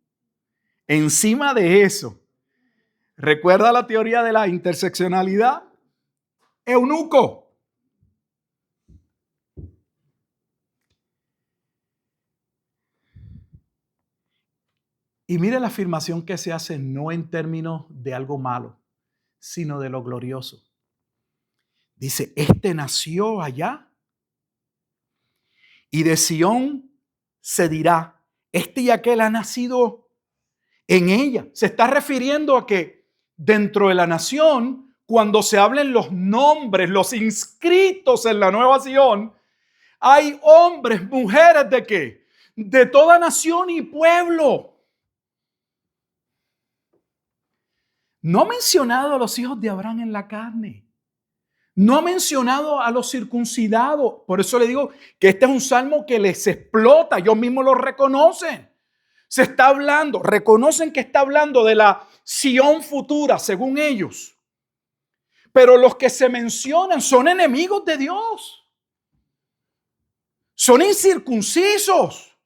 encima de eso, ¿recuerda la teoría de la interseccionalidad? Eunuco. Y mire la afirmación que se hace no en términos de algo malo, sino de lo glorioso. Dice, este nació allá y de Sión se dirá, este y aquel ha nacido en ella. Se está refiriendo a que dentro de la nación, cuando se hablen los nombres, los inscritos en la nueva Sión, hay hombres, mujeres ¿de qué? De toda nación y pueblo. No ha mencionado a los hijos de Abraham en la carne. No ha mencionado a los circuncidados. Por eso le digo que este es un salmo que les explota. Ellos mismos lo reconocen. Se está hablando, reconocen que está hablando de la Sión futura, según ellos. Pero los que se mencionan son enemigos de Dios. Son incircuncisos.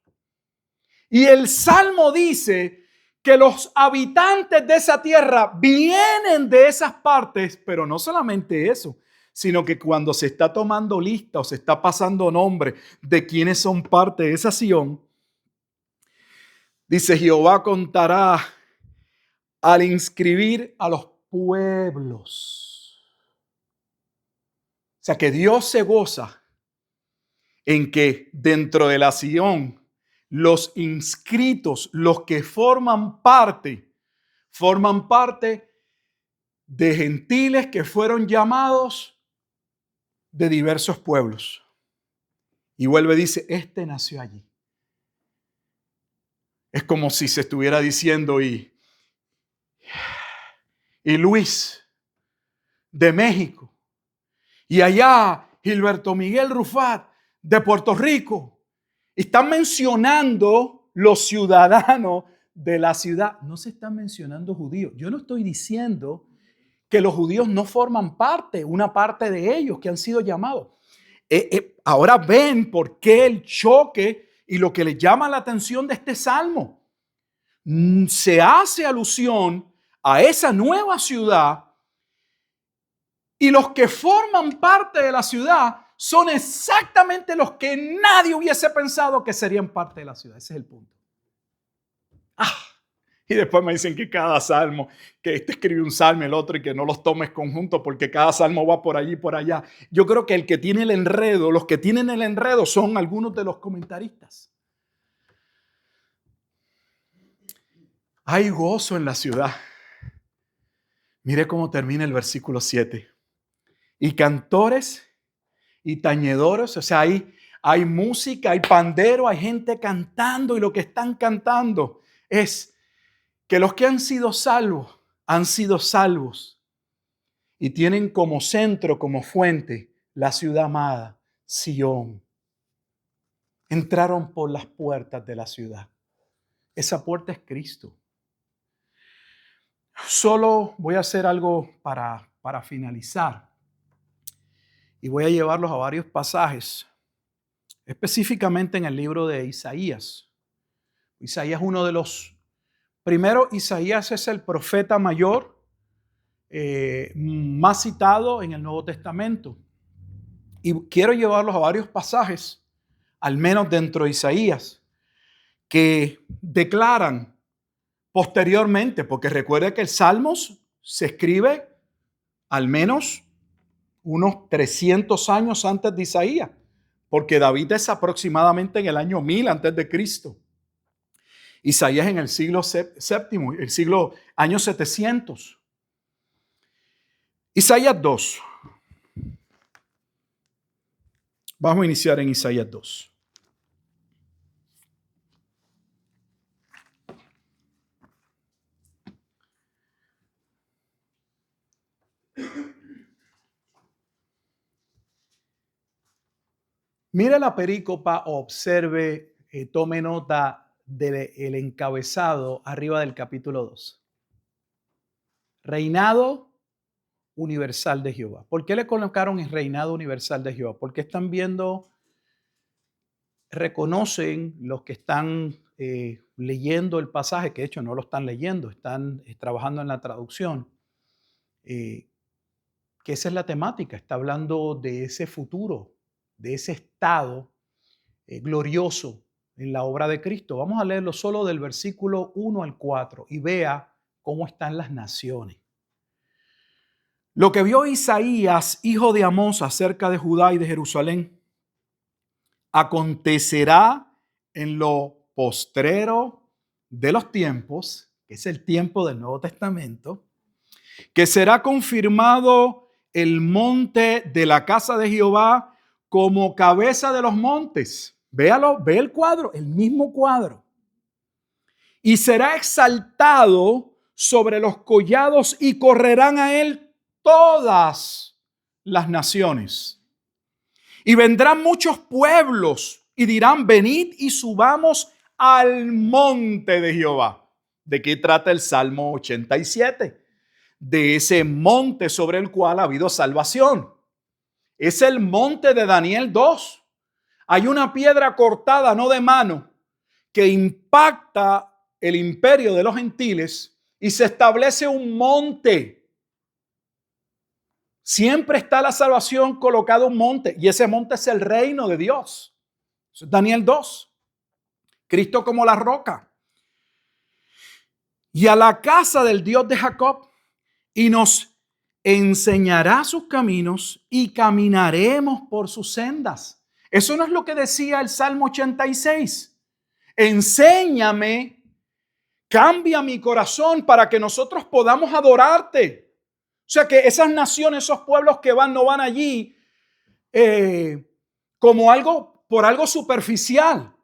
Y el Salmo dice que los habitantes de esa tierra vienen de esas partes, pero no solamente eso, sino que cuando se está tomando lista o se está pasando nombre de quienes son parte de esa Sión, dice: Jehová contará al inscribir a los pueblos. O sea que Dios se goza en que dentro de la Sión, los inscritos, los que forman parte de gentiles que fueron llamados de diversos pueblos. Y vuelve y dice: este nació allí. Es como si se estuviera diciendo, y Luis de México, y allá Gilberto Miguel Rufat de Puerto Rico. Están mencionando los ciudadanos de la ciudad. No se están mencionando judíos. Yo no estoy diciendo que los judíos no forman parte, una parte de ellos que han sido llamados. Ahora ven por qué el choque y lo que le llama la atención de este salmo. Se hace alusión a esa nueva ciudad, y los que forman parte de la ciudad son exactamente los que nadie hubiese pensado que serían parte de la ciudad. Ese es el punto. Y después me dicen que cada salmo, que este escribe un salmo, el otro, y que no los tomes conjuntos porque cada salmo va por allí y por allá. Yo creo que el que tiene el enredo, los que tienen el enredo son algunos de los comentaristas. Hay gozo en la ciudad. Mire cómo termina el versículo 7. Y cantores y tañedores, o sea, hay música, hay pandero, hay gente cantando, y lo que están cantando es que los que han sido salvos y tienen como centro, como fuente, la ciudad amada, Sión. Entraron por las puertas de la ciudad. Esa puerta es Cristo. Solo voy a hacer algo para finalizar. Y voy a llevarlos a varios pasajes, específicamente en el libro de Isaías. Isaías es uno de los... Primero, Isaías es el profeta mayor más citado en el Nuevo Testamento. Y quiero llevarlos a varios pasajes, al menos dentro de Isaías, que declaran posteriormente, porque recuerde que el Salmos se escribe al menos unos 300 años antes de Isaías, porque David es aproximadamente en el año 1000 antes de Cristo. Isaías en el siglo séptimo, año 700. Isaías 2. Vamos a iniciar en Isaías 2. Mire la perícopa, observe, tome nota del encabezado arriba del capítulo 2. Reinado universal de Jehová. ¿Por qué le colocaron el reinado universal de Jehová? Porque están viendo, reconocen los que están leyendo el pasaje, que de hecho no lo están leyendo, están trabajando en la traducción, que esa es la temática. Está hablando de ese futuro, de ese estado glorioso en la obra de Cristo. Vamos a leerlo solo del versículo 1 al 4 y vea cómo están las naciones. Lo que vio Isaías, hijo de Amós, acerca de Judá y de Jerusalén, acontecerá en lo postrero de los tiempos, que es el tiempo del Nuevo Testamento, que será confirmado el monte de la casa de Jehová como cabeza de los montes. Véalo, ve el cuadro, el mismo cuadro. Y será exaltado sobre los collados y correrán a él todas las naciones. Y vendrán muchos pueblos y dirán: venid y subamos al monte de Jehová. ¿De qué trata el Salmo 87? De ese monte sobre el cual ha habido salvación. Es el monte de Daniel 2. Hay una piedra cortada, no de mano, que impacta el imperio de los gentiles y se establece un monte. Siempre está la salvación colocada un monte y ese monte es el reino de Dios. Eso es Daniel 2. Cristo como la roca. Y a la casa del Dios de Jacob y nos enseñará sus caminos y caminaremos por sus sendas. Eso no es lo que decía el Salmo 86. Enséñame, cambia mi corazón para que nosotros podamos adorarte. O sea que esas naciones, esos pueblos que van, no van allí como algo, por algo superficial.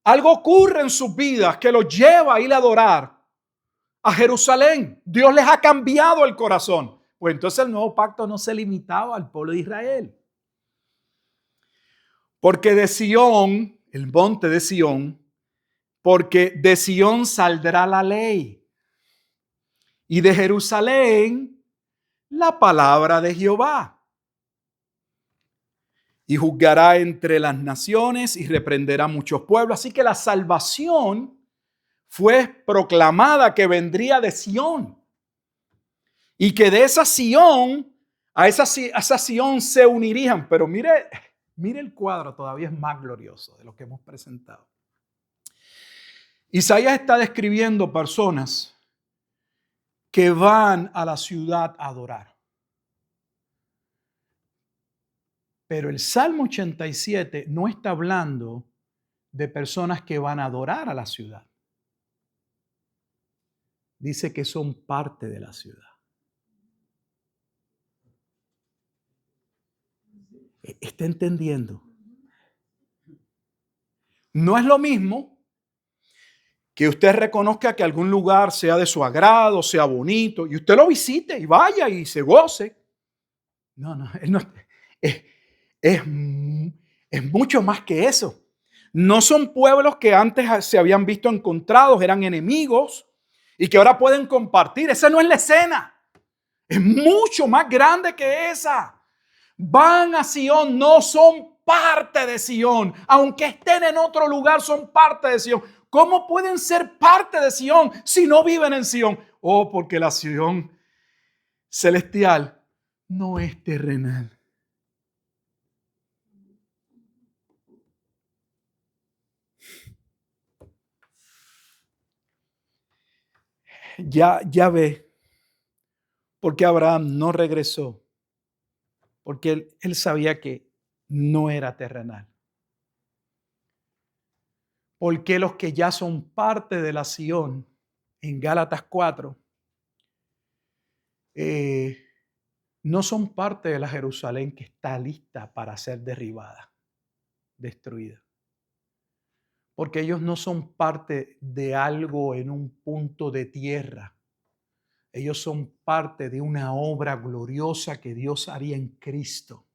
Algo ocurre en sus vidas que los lleva a ir a adorar a Jerusalén. Dios les ha cambiado el corazón. Pues entonces el nuevo pacto no se limitaba al pueblo de Israel. Porque de Sión, el monte de Sión, porque de Sión saldrá la ley. Y de Jerusalén la palabra de Jehová. Y juzgará entre las naciones y reprenderá muchos pueblos. Así que la salvación fue proclamada que vendría de Sión. Y que de esa Sión, a esa Sión se unirían. Pero mire el cuadro, todavía es más glorioso de lo que hemos presentado. Isaías está describiendo personas que van a la ciudad a adorar. Pero el Salmo 87 no está hablando de personas que van a adorar a la ciudad. Dice que son parte de la ciudad. ¿Está entendiendo? No es lo mismo que usted reconozca que algún lugar sea de su agrado, sea bonito, y usted lo visite y vaya y se goce. No, es mucho más que eso. No son pueblos que antes se habían visto encontrados, eran enemigos y que ahora pueden compartir. Esa no es la escena. Es mucho más grande que esa. Van a Sión, no son parte de Sión. Aunque estén en otro lugar, son parte de Sión. ¿Cómo pueden ser parte de Sión si no viven en Sión? Oh, porque la Sión celestial no es terrenal. Ya ve, porque Abraham no regresó, porque él sabía que no era terrenal. Porque los que ya son parte de la Sión, en Gálatas 4, no son parte de la Jerusalén que está lista para ser derribada, destruida. Porque ellos no son parte de algo en un punto de tierra. Ellos son parte de una obra gloriosa que Dios haría en Cristo.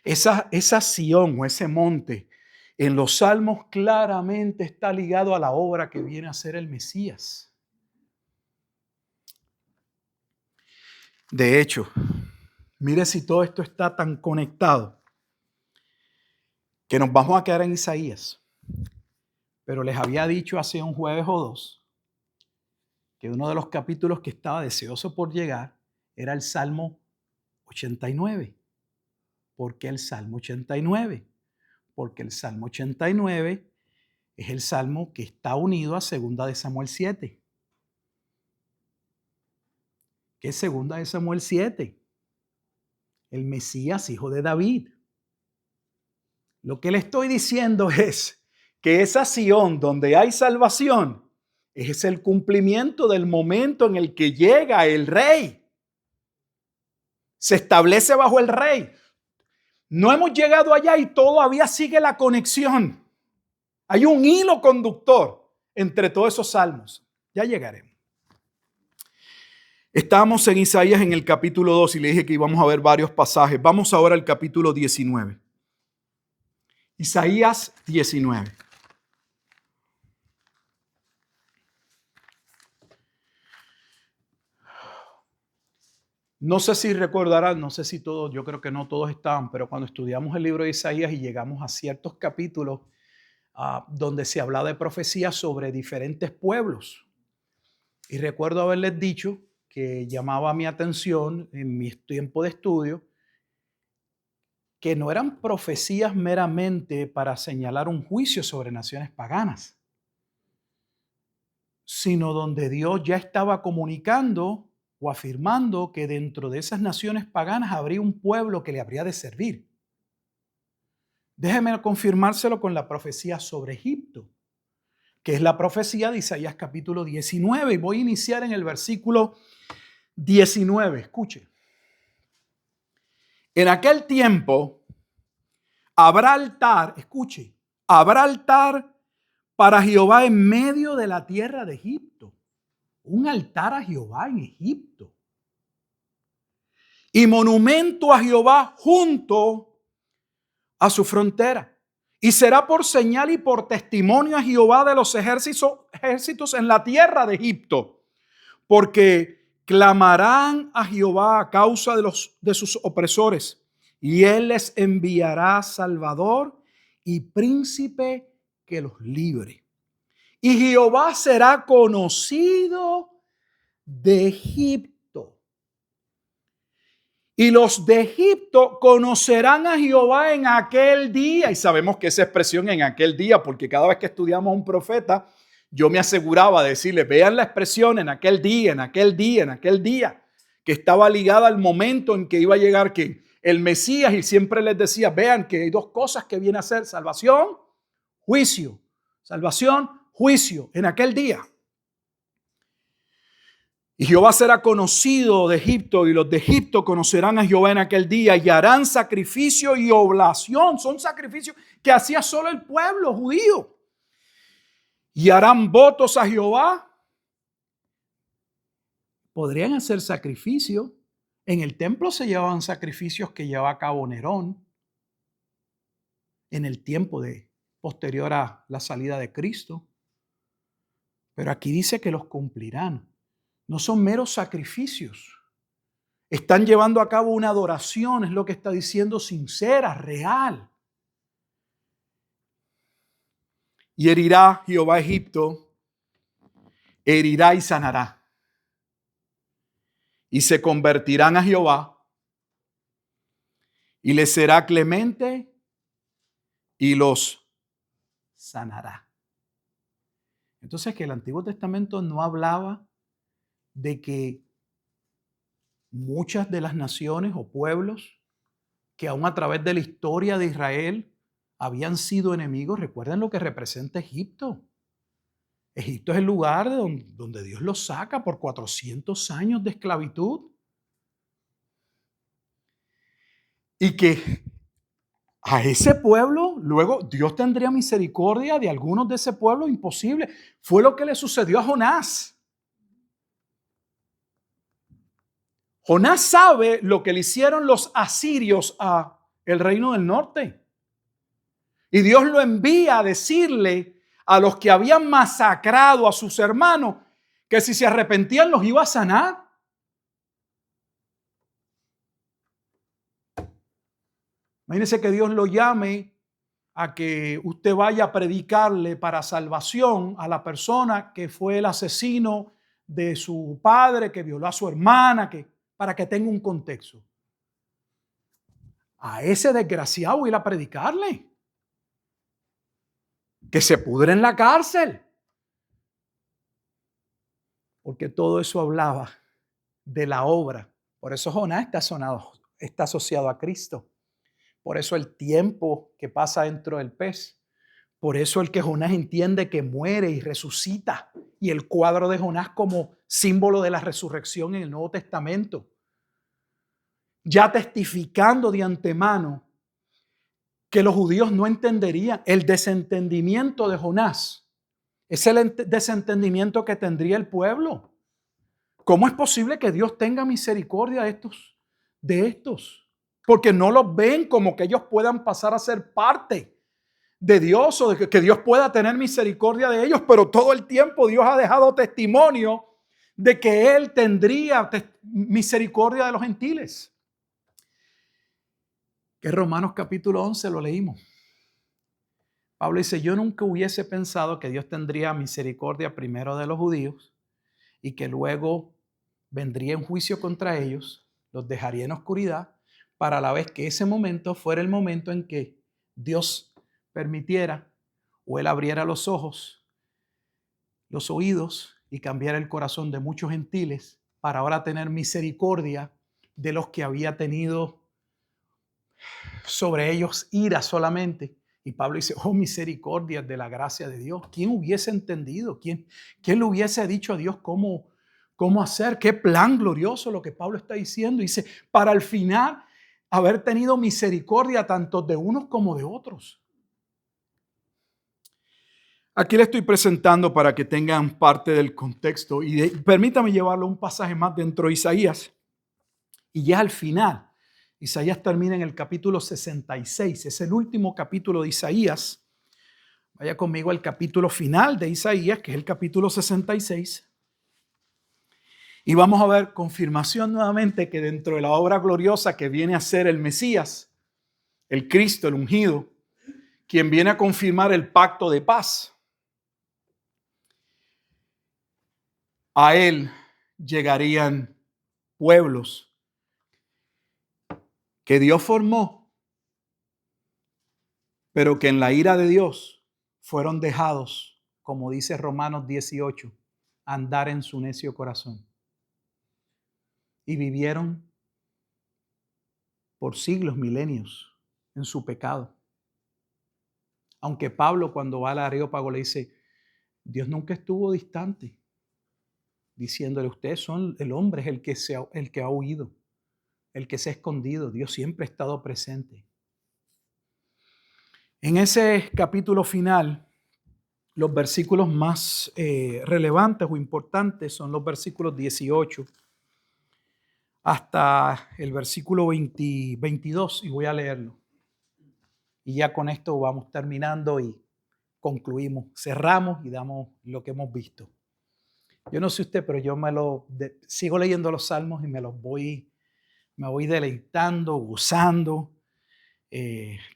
Esa Sión o ese monte en los Salmos claramente está ligado a la obra que viene a hacer el Mesías. De hecho, mire si todo esto está tan conectado que nos vamos a quedar en Isaías. Pero les había dicho hace un jueves o dos que uno de los capítulos que estaba deseoso por llegar era el Salmo 89. ¿Por qué el Salmo 89? Porque el Salmo 89 es el Salmo que está unido a 2 de Samuel 7. ¿Qué es 2 de Samuel 7? El Mesías, hijo de David. Lo que le estoy diciendo es que esa Sión donde hay salvación es el cumplimiento del momento en el que llega el rey. Se establece bajo el rey. No hemos llegado allá y todavía sigue la conexión. Hay un hilo conductor entre todos esos salmos. Ya llegaremos. Estamos en Isaías en el capítulo 2 y le dije que íbamos a ver varios pasajes. Vamos ahora al capítulo 19. Isaías 19. No sé si recordarán, no sé si todos, yo creo que no todos estaban, pero cuando estudiamos el libro de Isaías y llegamos a ciertos capítulos, donde se habla de profecías sobre diferentes pueblos. Y recuerdo haberles dicho que llamaba mi atención en mi tiempo de estudio que no eran profecías meramente para señalar un juicio sobre naciones paganas, sino donde Dios ya estaba comunicando o afirmando que dentro de esas naciones paganas habría un pueblo que le habría de servir. Déjeme confirmárselo con la profecía sobre Egipto, que es la profecía de Isaías capítulo 19. Y voy a iniciar en el versículo 19. Escuche. En aquel tiempo habrá altar, escuche, habrá altar para Jehová en medio de la tierra de Egipto. Un altar a Jehová en Egipto. Y monumento a Jehová junto a su frontera. Y será por señal y por testimonio a Jehová de los ejércitos en la tierra de Egipto. Porque clamarán a Jehová a causa de sus opresores. Y él les enviará Salvador y príncipe que los libre. Y Jehová será conocido de Egipto. Y los de Egipto conocerán a Jehová en aquel día. Y sabemos que esa expresión en aquel día, porque cada vez que estudiamos a un profeta, yo me aseguraba de decirles, vean la expresión en aquel día, en aquel día, en aquel día, que estaba ligada al momento en que iba a llegar ¿quién? El Mesías. Y siempre les decía, vean que hay dos cosas que viene a ser: salvación, juicio. Salvación, juicio, en aquel día. Y Jehová será conocido de Egipto, y los de Egipto conocerán a Jehová en aquel día, y harán sacrificio y oblación. Son sacrificios que hacía solo el pueblo judío. Y harán votos a Jehová. Podrían hacer sacrificio. En el templo se llevaban sacrificios que llevaba a cabo Nerón en el tiempo posterior a la salida de Cristo. Pero aquí dice que los cumplirán. No son meros sacrificios. Están llevando a cabo una adoración, es lo que está diciendo, sincera, real. Y herirá Jehová a Egipto, herirá y sanará. Y se convertirán a Jehová, y les será clemente, y los sanará. Entonces, que el Antiguo Testamento no hablaba de que muchas de las naciones o pueblos que aún a través de la historia de Israel habían sido enemigos. Recuerden lo que representa Egipto. Egipto es el lugar donde Dios los saca por 400 años de esclavitud. Y que a ese pueblo, luego Dios tendría misericordia de algunos de ese pueblo. Imposible. Fue lo que le sucedió a Jonás. Jonás sabe lo que le hicieron los asirios a el reino del norte. Y Dios lo envía a decirle a los que habían masacrado a sus hermanos que si se arrepentían los iba a sanar. Imagínense que Dios lo llame a que usted vaya a predicarle para salvación a la persona que fue el asesino de su padre, que violó a su hermana, para que tenga un contexto. A ese desgraciado ir a predicarle. Que se pudre en la cárcel. Porque todo eso hablaba de la obra. Por eso Jonás está asociado a Cristo. Por eso el tiempo que pasa dentro del pez. Por eso el que Jonás entiende que muere y resucita. Y el cuadro de Jonás como símbolo de la resurrección en el Nuevo Testamento. Ya testificando de antemano que los judíos no entenderían. El desentendimiento de Jonás es el desentendimiento que tendría el pueblo. ¿Cómo es posible que Dios tenga misericordia de estos? Porque no los ven como que ellos puedan pasar a ser parte de Dios, o de que Dios pueda tener misericordia de ellos, pero todo el tiempo Dios ha dejado testimonio de que Él tendría misericordia de los gentiles. Que Romanos capítulo 11 lo leímos. Pablo dice, yo nunca hubiese pensado que Dios tendría misericordia primero de los judíos y que luego vendría en juicio contra ellos, los dejaría en oscuridad, para la vez que ese momento fuera el momento en que Dios permitiera o Él abriera los ojos, los oídos y cambiara el corazón de muchos gentiles para ahora tener misericordia de los que había tenido sobre ellos ira solamente. Y Pablo dice, oh misericordia de la gracia de Dios. ¿Quién hubiese entendido? ¿Quién le hubiese dicho a Dios cómo hacer? Qué plan glorioso lo que Pablo está diciendo. Dice, para al final haber tenido misericordia tanto de unos como de otros. Aquí le estoy presentando para que tengan parte del contexto y permítame llevarlo un pasaje más dentro de Isaías. Y ya al final, Isaías termina en el capítulo 66, es el último capítulo de Isaías. Vaya conmigo al capítulo final de Isaías, que es el capítulo 66. Y vamos a ver confirmación nuevamente que dentro de la obra gloriosa que viene a ser el Mesías, el Cristo, el ungido, quien viene a confirmar el pacto de paz, a él llegarían pueblos que Dios formó, pero que en la ira de Dios fueron dejados, como dice Romanos 18, andar en su necio corazón. Y vivieron por siglos, milenios, en su pecado. Aunque Pablo, cuando va al Areópago, le dice, Dios nunca estuvo distante, diciéndole, ustedes son, el hombre es el que ha huido, el que se ha escondido. Dios siempre ha estado presente. En ese capítulo final, los versículos más relevantes o importantes son los versículos 18 hasta el versículo 22, y voy a leerlo. Y ya con esto vamos terminando y concluimos, cerramos y damos lo que hemos visto. Yo no sé usted, pero yo sigo leyendo los salmos y me voy deleitando, gozando.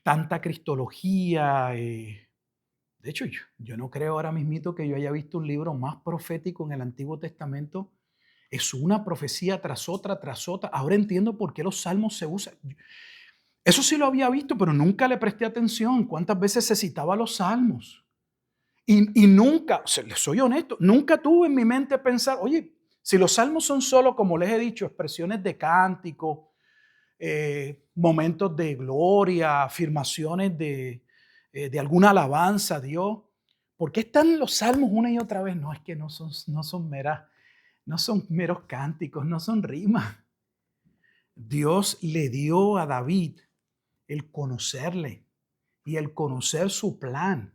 Tanta cristología. De hecho, yo no creo ahora mismito que yo haya visto un libro más profético en el Antiguo Testamento. Es una profecía tras otra, tras otra. Ahora entiendo por qué los salmos se usan. Eso sí lo había visto, pero nunca le presté atención. ¿Cuántas veces se citaba los salmos? Y nunca, les soy honesto, nunca tuve en mi mente pensar, oye, si los salmos son solo, como les he dicho, expresiones de cántico, momentos de gloria, afirmaciones de alguna alabanza a Dios, ¿por qué están los salmos una y otra vez? No, es que no son meros cánticos, no son rimas. Dios le dio a David el conocerle y el conocer su plan.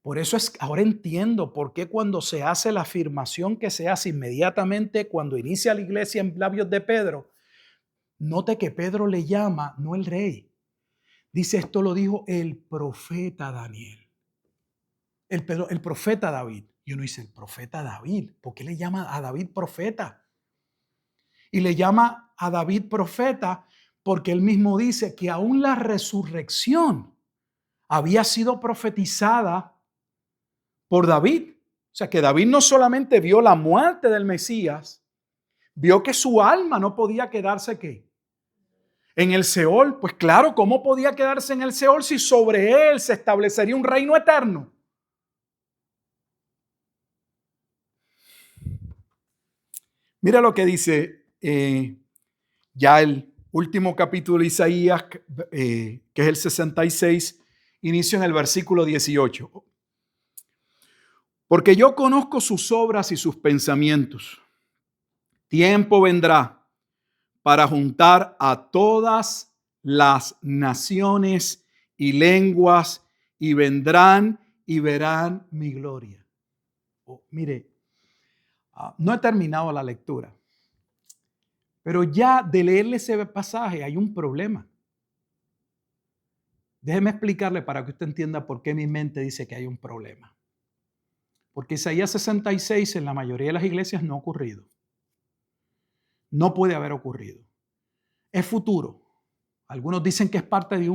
Por eso ahora entiendo por qué cuando se hace la afirmación que se hace inmediatamente cuando inicia la iglesia en labios de Pedro, note que Pedro le llama, no el rey. Dice, esto lo dijo el profeta Daniel. El profeta David. Y uno dice, el profeta David. ¿Por qué le llama a David profeta? Y le llama a David profeta porque él mismo dice que aún la resurrección había sido profetizada por David. O sea, que David no solamente vio la muerte del Mesías, vio que su alma no podía quedarse ¿qué? En el Seol. Pues claro, ¿cómo podía quedarse en el Seol si sobre él se establecería un reino eterno? Mira lo que dice ya el último capítulo de Isaías, que es el 66, inicio en el versículo 18. Porque yo conozco sus obras y sus pensamientos. Tiempo vendrá para juntar a todas las naciones y lenguas y vendrán y verán mi gloria. Mire, no he terminado la lectura, pero ya de leerle ese pasaje hay un problema. Déjeme explicarle para que usted entienda por qué mi mente dice que hay un problema. Porque Isaías 66 en la mayoría de las iglesias no ha ocurrido. No puede haber ocurrido. Es futuro. Algunos dicen que es parte de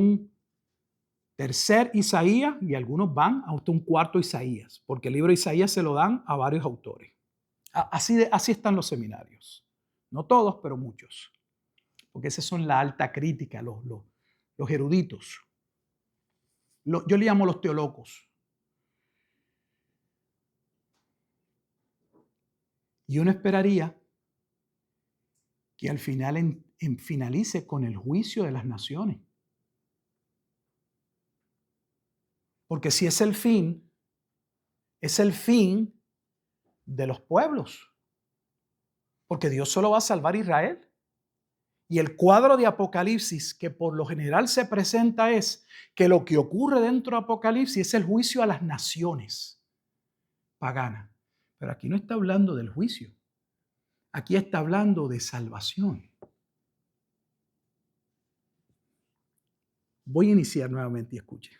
tercer Isaías y algunos van hasta un cuarto Isaías, porque el libro de Isaías se lo dan a varios autores. Así están los seminarios. No todos, pero muchos. Porque esos son la alta crítica, los eruditos. Yo le llamo los teólogos. Y uno esperaría que al final finalice con el juicio de las naciones. Porque si es el fin de los pueblos. Porque Dios solo va a salvar a Israel. Y el cuadro de Apocalipsis que por lo general se presenta es que lo que ocurre dentro de Apocalipsis es el juicio a las naciones paganas. Pero aquí no está hablando del juicio. Aquí está hablando de salvación. Voy a iniciar nuevamente y escuche.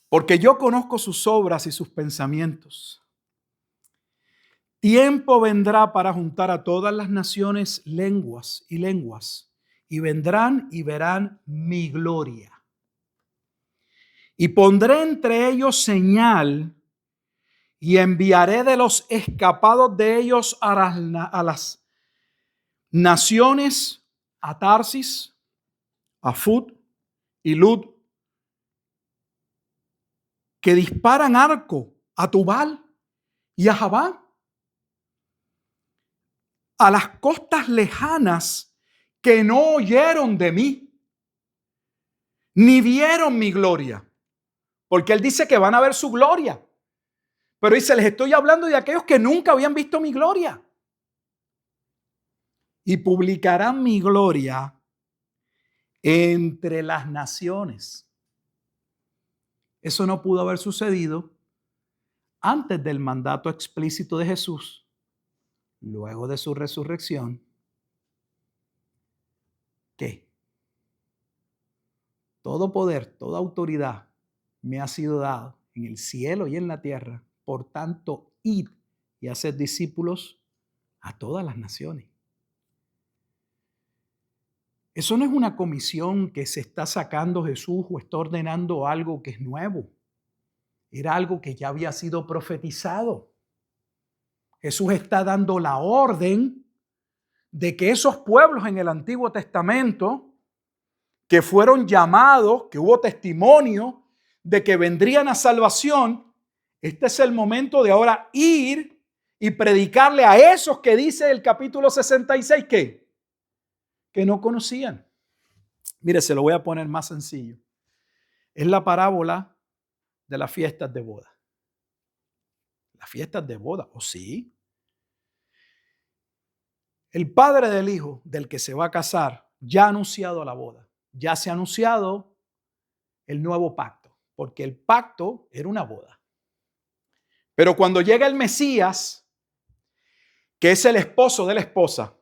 Porque yo conozco sus obras y sus pensamientos. Tiempo vendrá para juntar a todas las naciones, lenguas, y vendrán y verán mi gloria. Y pondré entre ellos señal y enviaré de los escapados de ellos a las naciones, a Tarsis, a Fut y Lud, que disparan arco a Tubal y a Javán, a las costas lejanas que no oyeron de mí, ni vieron mi gloria. Porque él dice que van a ver su gloria. Pero dice, les estoy hablando de aquellos que nunca habían visto mi gloria. Y publicarán mi gloria entre las naciones. Eso no pudo haber sucedido antes del mandato explícito de Jesús, luego de su resurrección. ¿Qué? Todo poder, toda autoridad me ha sido dado en el cielo y en la tierra. Por tanto, id y haced discípulos a todas las naciones. Eso no es una comisión que se está sacando Jesús o está ordenando algo que es nuevo. Era algo que ya había sido profetizado. Jesús está dando la orden de que esos pueblos en el Antiguo Testamento que fueron llamados, que hubo testimonio de que vendrían a salvación, este es el momento de ahora ir y predicarle a esos que dice el capítulo 66 que no conocían. Mire, se lo voy a poner más sencillo. Es la parábola de las fiestas de boda. Las fiestas de boda, ¿o sí? El padre del hijo del que se va a casar ya ha anunciado la boda. Ya se ha anunciado el nuevo pacto, porque el pacto era una boda. Pero cuando llega el Mesías, que es el esposo de la esposa,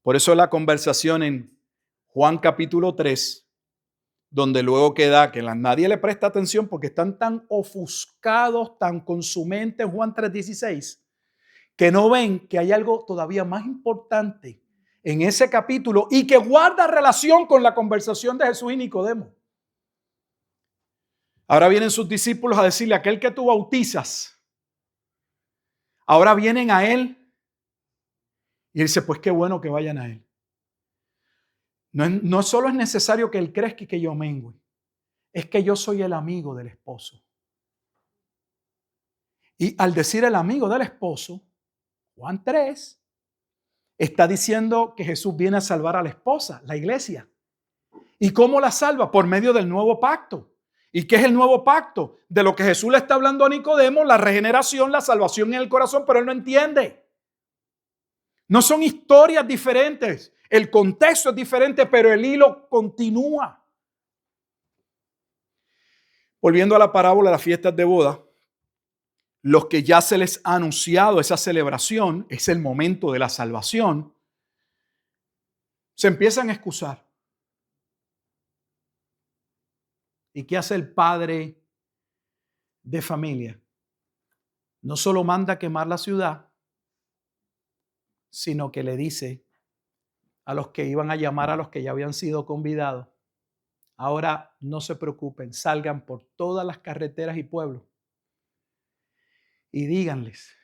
por eso la conversación en Juan capítulo 3, donde luego queda que nadie le presta atención porque están tan ofuscados, tan consumentes, Juan 3:16, que no ven que hay algo todavía más importante en ese capítulo y que guarda relación con la conversación de Jesús y Nicodemo. Ahora vienen sus discípulos a decirle, aquel que tú bautizas, ahora vienen a él y él dice, pues qué bueno que vayan a él. No solo es necesario que él crezca y que yo mengüe, es que yo soy el amigo del esposo. Y al decir el amigo del esposo, Juan 3 está diciendo que Jesús viene a salvar a la esposa, la iglesia. ¿Y cómo la salva? Por medio del nuevo pacto. ¿Y qué es el nuevo pacto? De lo que Jesús le está hablando a Nicodemo, la regeneración, la salvación en el corazón, pero él no entiende. No son historias diferentes. El contexto es diferente, pero el hilo continúa. Volviendo a la parábola de las fiestas de boda, los que ya se les ha anunciado esa celebración, es el momento de la salvación, se empiezan a excusar. ¿Y qué hace el padre de familia? No solo manda quemar la ciudad, sino que le dice a los que iban a llamar a los que ya habían sido convidados, Ahora no se preocupen, salgan por todas las carreteras y pueblos y díganles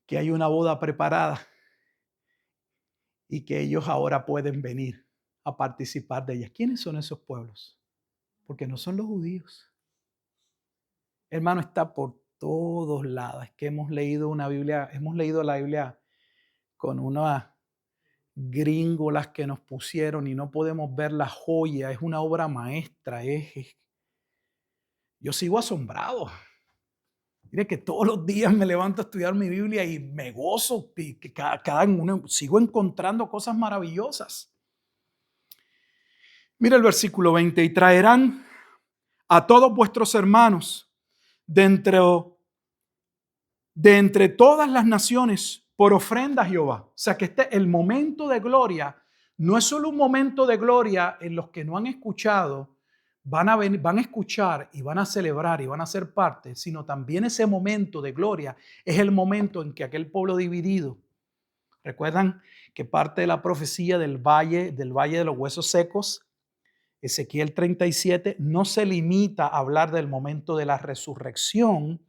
que hay una boda preparada y que ellos ahora pueden venir a participar de ella. ¿Quiénes son esos pueblos? Porque no son los judíos. Hermano, está por todos lados. Es que hemos leído la Biblia con unas gringolas que nos pusieron y no podemos ver la joya. Es una obra maestra. Yo sigo asombrado. Mire que todos los días me levanto a estudiar mi Biblia y me gozo. Y que cada uno sigo encontrando cosas maravillosas. Mira el versículo 20. Y traerán a todos vuestros hermanos de entre todas las naciones por ofrenda a Jehová. O sea que el momento de gloria no es solo un momento de gloria en los que no han escuchado, van a escuchar y van a celebrar y van a ser parte, sino también ese momento de gloria es el momento en que aquel pueblo dividido, recuerdan que parte de la profecía del valle de los huesos secos, Ezequiel 37, no se limita a hablar del momento de la resurrección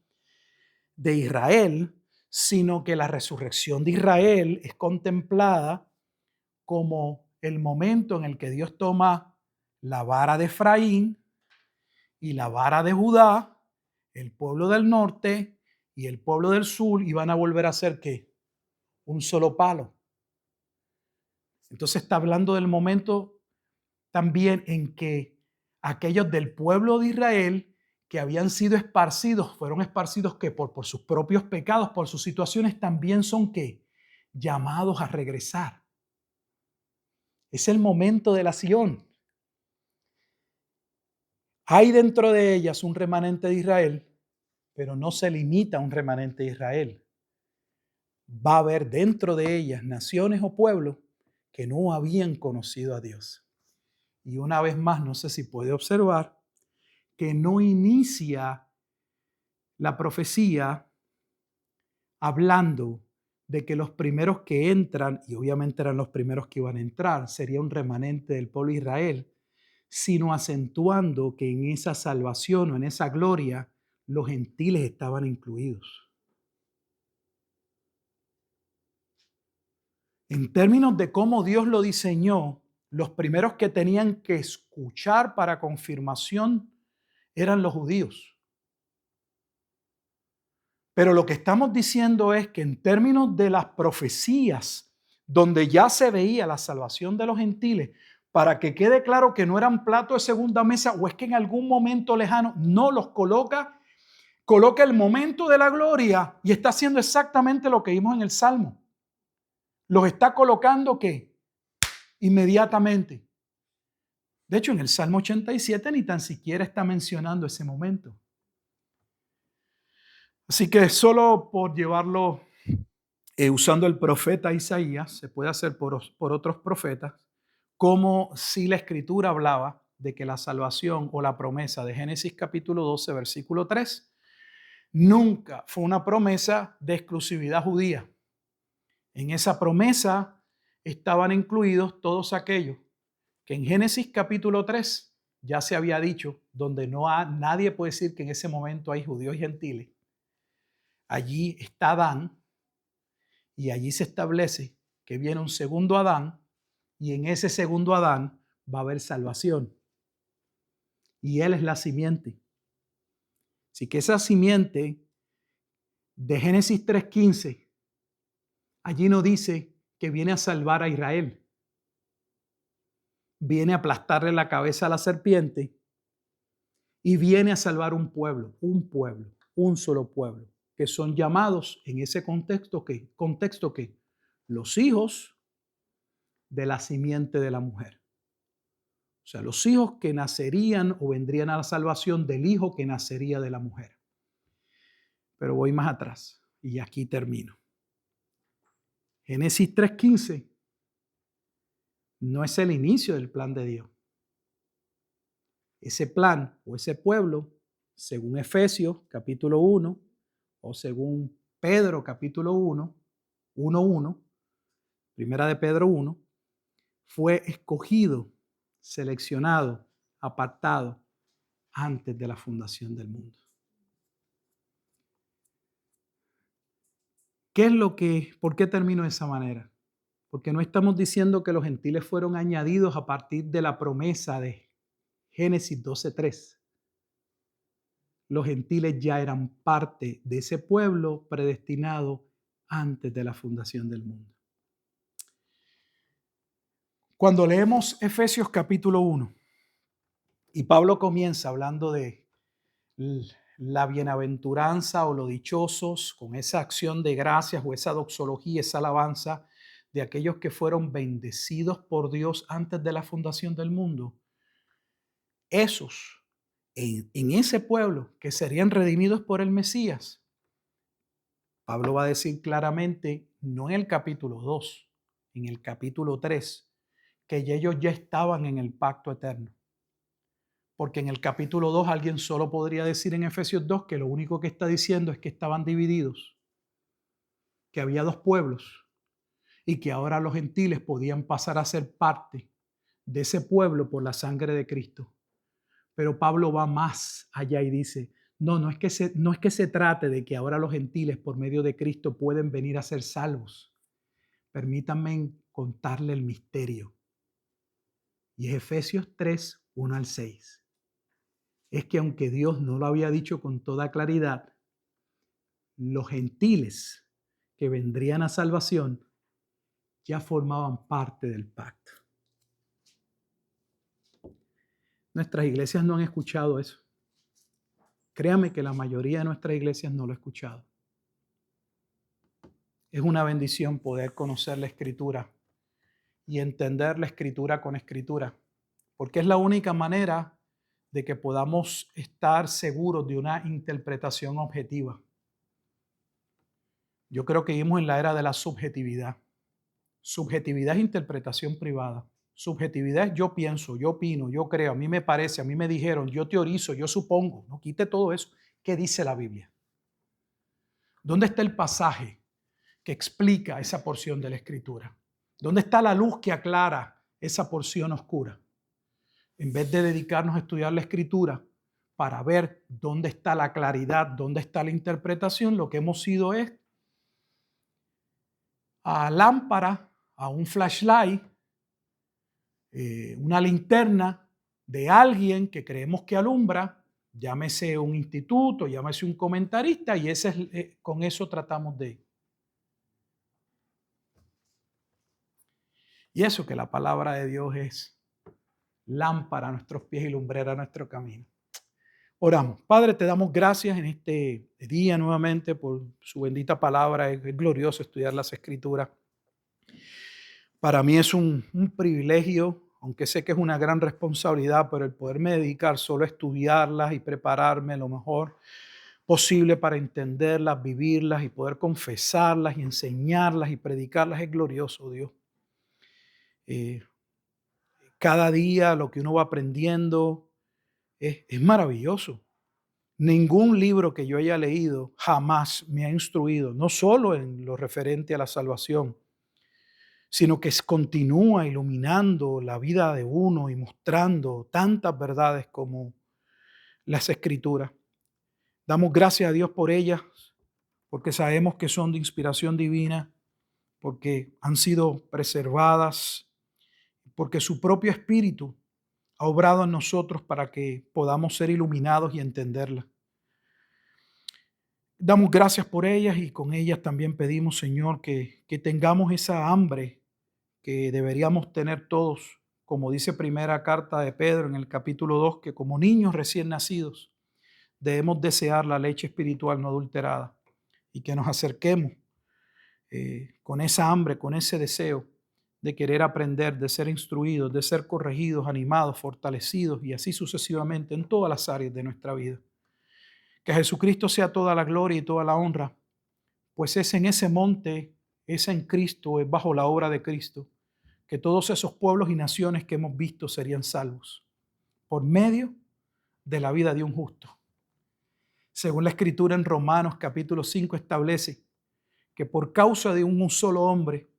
de Israel, sino que la resurrección de Israel es contemplada como el momento en el que Dios toma la vara de Efraín y la vara de Judá, el pueblo del norte y el pueblo del sur, y van a volver a ser ¿qué? Un solo palo. Entonces está hablando del momento también en que aquellos del pueblo de Israel que habían sido esparcidos, fueron esparcidos que por sus propios pecados, por sus situaciones, también son ¿qué? Llamados a regresar. Es el momento de la Sión. Hay dentro de ellas un remanente de Israel, pero no se limita a un remanente de Israel. Va a haber dentro de ellas naciones o pueblos que no habían conocido a Dios. Y una vez más, no sé si puede observar que no inicia la profecía hablando de que los primeros que entran, y obviamente eran los primeros que iban a entrar, sería un remanente del pueblo de Israel, sino acentuando que en esa salvación o en esa gloria los gentiles estaban incluidos. En términos de cómo Dios lo diseñó, los primeros que tenían que escuchar para confirmación eran los judíos. Pero lo que estamos diciendo es que en términos de las profecías, donde ya se veía la salvación de los gentiles, para que quede claro que no eran platos de segunda mesa o es que en algún momento lejano no los coloca el momento de la gloria y está haciendo exactamente lo que vimos en el Salmo. Los está colocando ¿qué? Inmediatamente. De hecho, en el Salmo 87 ni tan siquiera está mencionando ese momento. Así que solo por llevarlo usando el profeta Isaías, se puede hacer por otros profetas, como si la escritura hablaba de que la salvación o la promesa de Génesis capítulo 12, versículo 3, nunca fue una promesa de exclusividad judía. En esa promesa estaban incluidos todos aquellos que en Génesis capítulo 3 ya se había dicho, donde nadie puede decir que en ese momento hay judíos y gentiles. Allí está Adán y allí se establece que viene un segundo Adán y en ese segundo Adán va a haber salvación. Y él es la simiente. Así que esa simiente de Génesis 3:15, allí no dice que viene a salvar a Israel. Viene a aplastarle la cabeza a la serpiente y viene a salvar un pueblo, un solo pueblo, que son llamados en ese contexto que los hijos de la simiente de la mujer. O sea, los hijos que nacerían o vendrían a la salvación del hijo que nacería de la mujer. Pero voy más atrás y aquí termino. Génesis 3:15 no es el inicio del plan de Dios. Ese plan o ese pueblo, según Efesios capítulo 1 o según Pedro capítulo 1:1, primera de Pedro 1, fue escogido seleccionado, apartado antes de la fundación del mundo. ¿Por qué termino de esa manera? Porque no estamos diciendo que los gentiles fueron añadidos a partir de la promesa de Génesis 12:3. Los gentiles ya eran parte de ese pueblo predestinado antes de la fundación del mundo. Cuando leemos Efesios capítulo 1 y Pablo comienza hablando de la bienaventuranza o los dichosos con esa acción de gracias o esa doxología, esa alabanza de aquellos que fueron bendecidos por Dios antes de la fundación del mundo, esos en ese pueblo que serían redimidos por el Mesías, Pablo va a decir claramente, no en el capítulo 2, en el capítulo 3, que ellos ya estaban en el pacto eterno. Porque en el capítulo 2 alguien solo podría decir en Efesios 2 que lo único que está diciendo es que estaban divididos, que había dos pueblos y que ahora los gentiles podían pasar a ser parte de ese pueblo por la sangre de Cristo. Pero Pablo va más allá y dice, no es que se trate de que ahora los gentiles por medio de Cristo pueden venir a ser salvos. Permítanme contarle el misterio. Y es Efesios 3, 1 al 6. Es que aunque Dios no lo había dicho con toda claridad, los gentiles que vendrían a salvación ya formaban parte del pacto. Nuestras iglesias no han escuchado eso. Créame que la mayoría de nuestras iglesias no lo ha escuchado. Es una bendición poder conocer la Escritura y entender la Escritura con Escritura, porque es la única manera de que podamos estar seguros de una interpretación objetiva. Yo creo que vivimos en la era de la subjetividad. Subjetividad es interpretación privada. Subjetividad es yo pienso, yo opino, yo creo, a mí me parece, a mí me dijeron, yo teorizo, yo supongo. No quite todo eso. ¿Qué dice la Biblia? ¿Dónde está el pasaje que explica esa porción de la Escritura? ¿Dónde está la luz que aclara esa porción oscura? En vez de dedicarnos a estudiar la Escritura para ver dónde está la claridad, dónde está la interpretación, lo que hemos sido es a lámpara, a un flashlight, una linterna de alguien que creemos que alumbra, llámese un instituto, llámese un comentarista, y con eso tratamos de. Y eso que la palabra de Dios es lámpara a nuestros pies y lumbrera a nuestro camino. Oramos. Padre, te damos gracias en este día nuevamente por su bendita palabra. Es glorioso estudiar las Escrituras. Para mí es un privilegio, aunque sé que es una gran responsabilidad, pero el poderme dedicar solo a estudiarlas y prepararme lo mejor posible para entenderlas, vivirlas y poder confesarlas y enseñarlas y predicarlas es glorioso, Dios. Cada día lo que uno va aprendiendo es maravilloso. Ningún libro que yo haya leído jamás me ha instruido, no solo en lo referente a la salvación, sino que continúa iluminando la vida de uno y mostrando tantas verdades como las Escrituras. Damos gracias a Dios por ellas, porque sabemos que son de inspiración divina, porque han sido preservadas, porque su propio Espíritu ha obrado en nosotros para que podamos ser iluminados y entenderlas. Damos gracias por ellas y con ellas también pedimos, Señor, que tengamos esa hambre que deberíamos tener todos, como dice primera carta de Pedro en el capítulo 2, que como niños recién nacidos debemos desear la leche espiritual no adulterada y que nos acerquemos con esa hambre, con ese deseo de querer aprender, de ser instruidos, de ser corregidos, animados, fortalecidos y así sucesivamente en todas las áreas de nuestra vida. Que a Jesucristo sea toda la gloria y toda la honra, pues es en ese monte, es en Cristo, es bajo la obra de Cristo, que todos esos pueblos y naciones que hemos visto serían salvos por medio de la vida de un justo. Según la Escritura en Romanos capítulo 5 establece que por causa de un solo hombre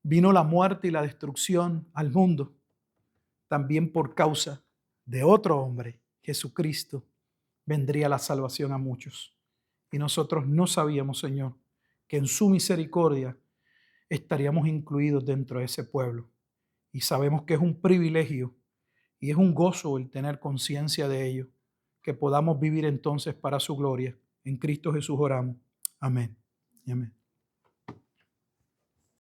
vino la muerte y la destrucción al mundo, también por causa de otro hombre, Jesucristo, vendría la salvación a muchos. Y nosotros no sabíamos, Señor, que en su misericordia estaríamos incluidos dentro de ese pueblo. Y sabemos que es un privilegio y es un gozo el tener conciencia de ello, que podamos vivir entonces para su gloria. En Cristo Jesús oramos. Amén y amén.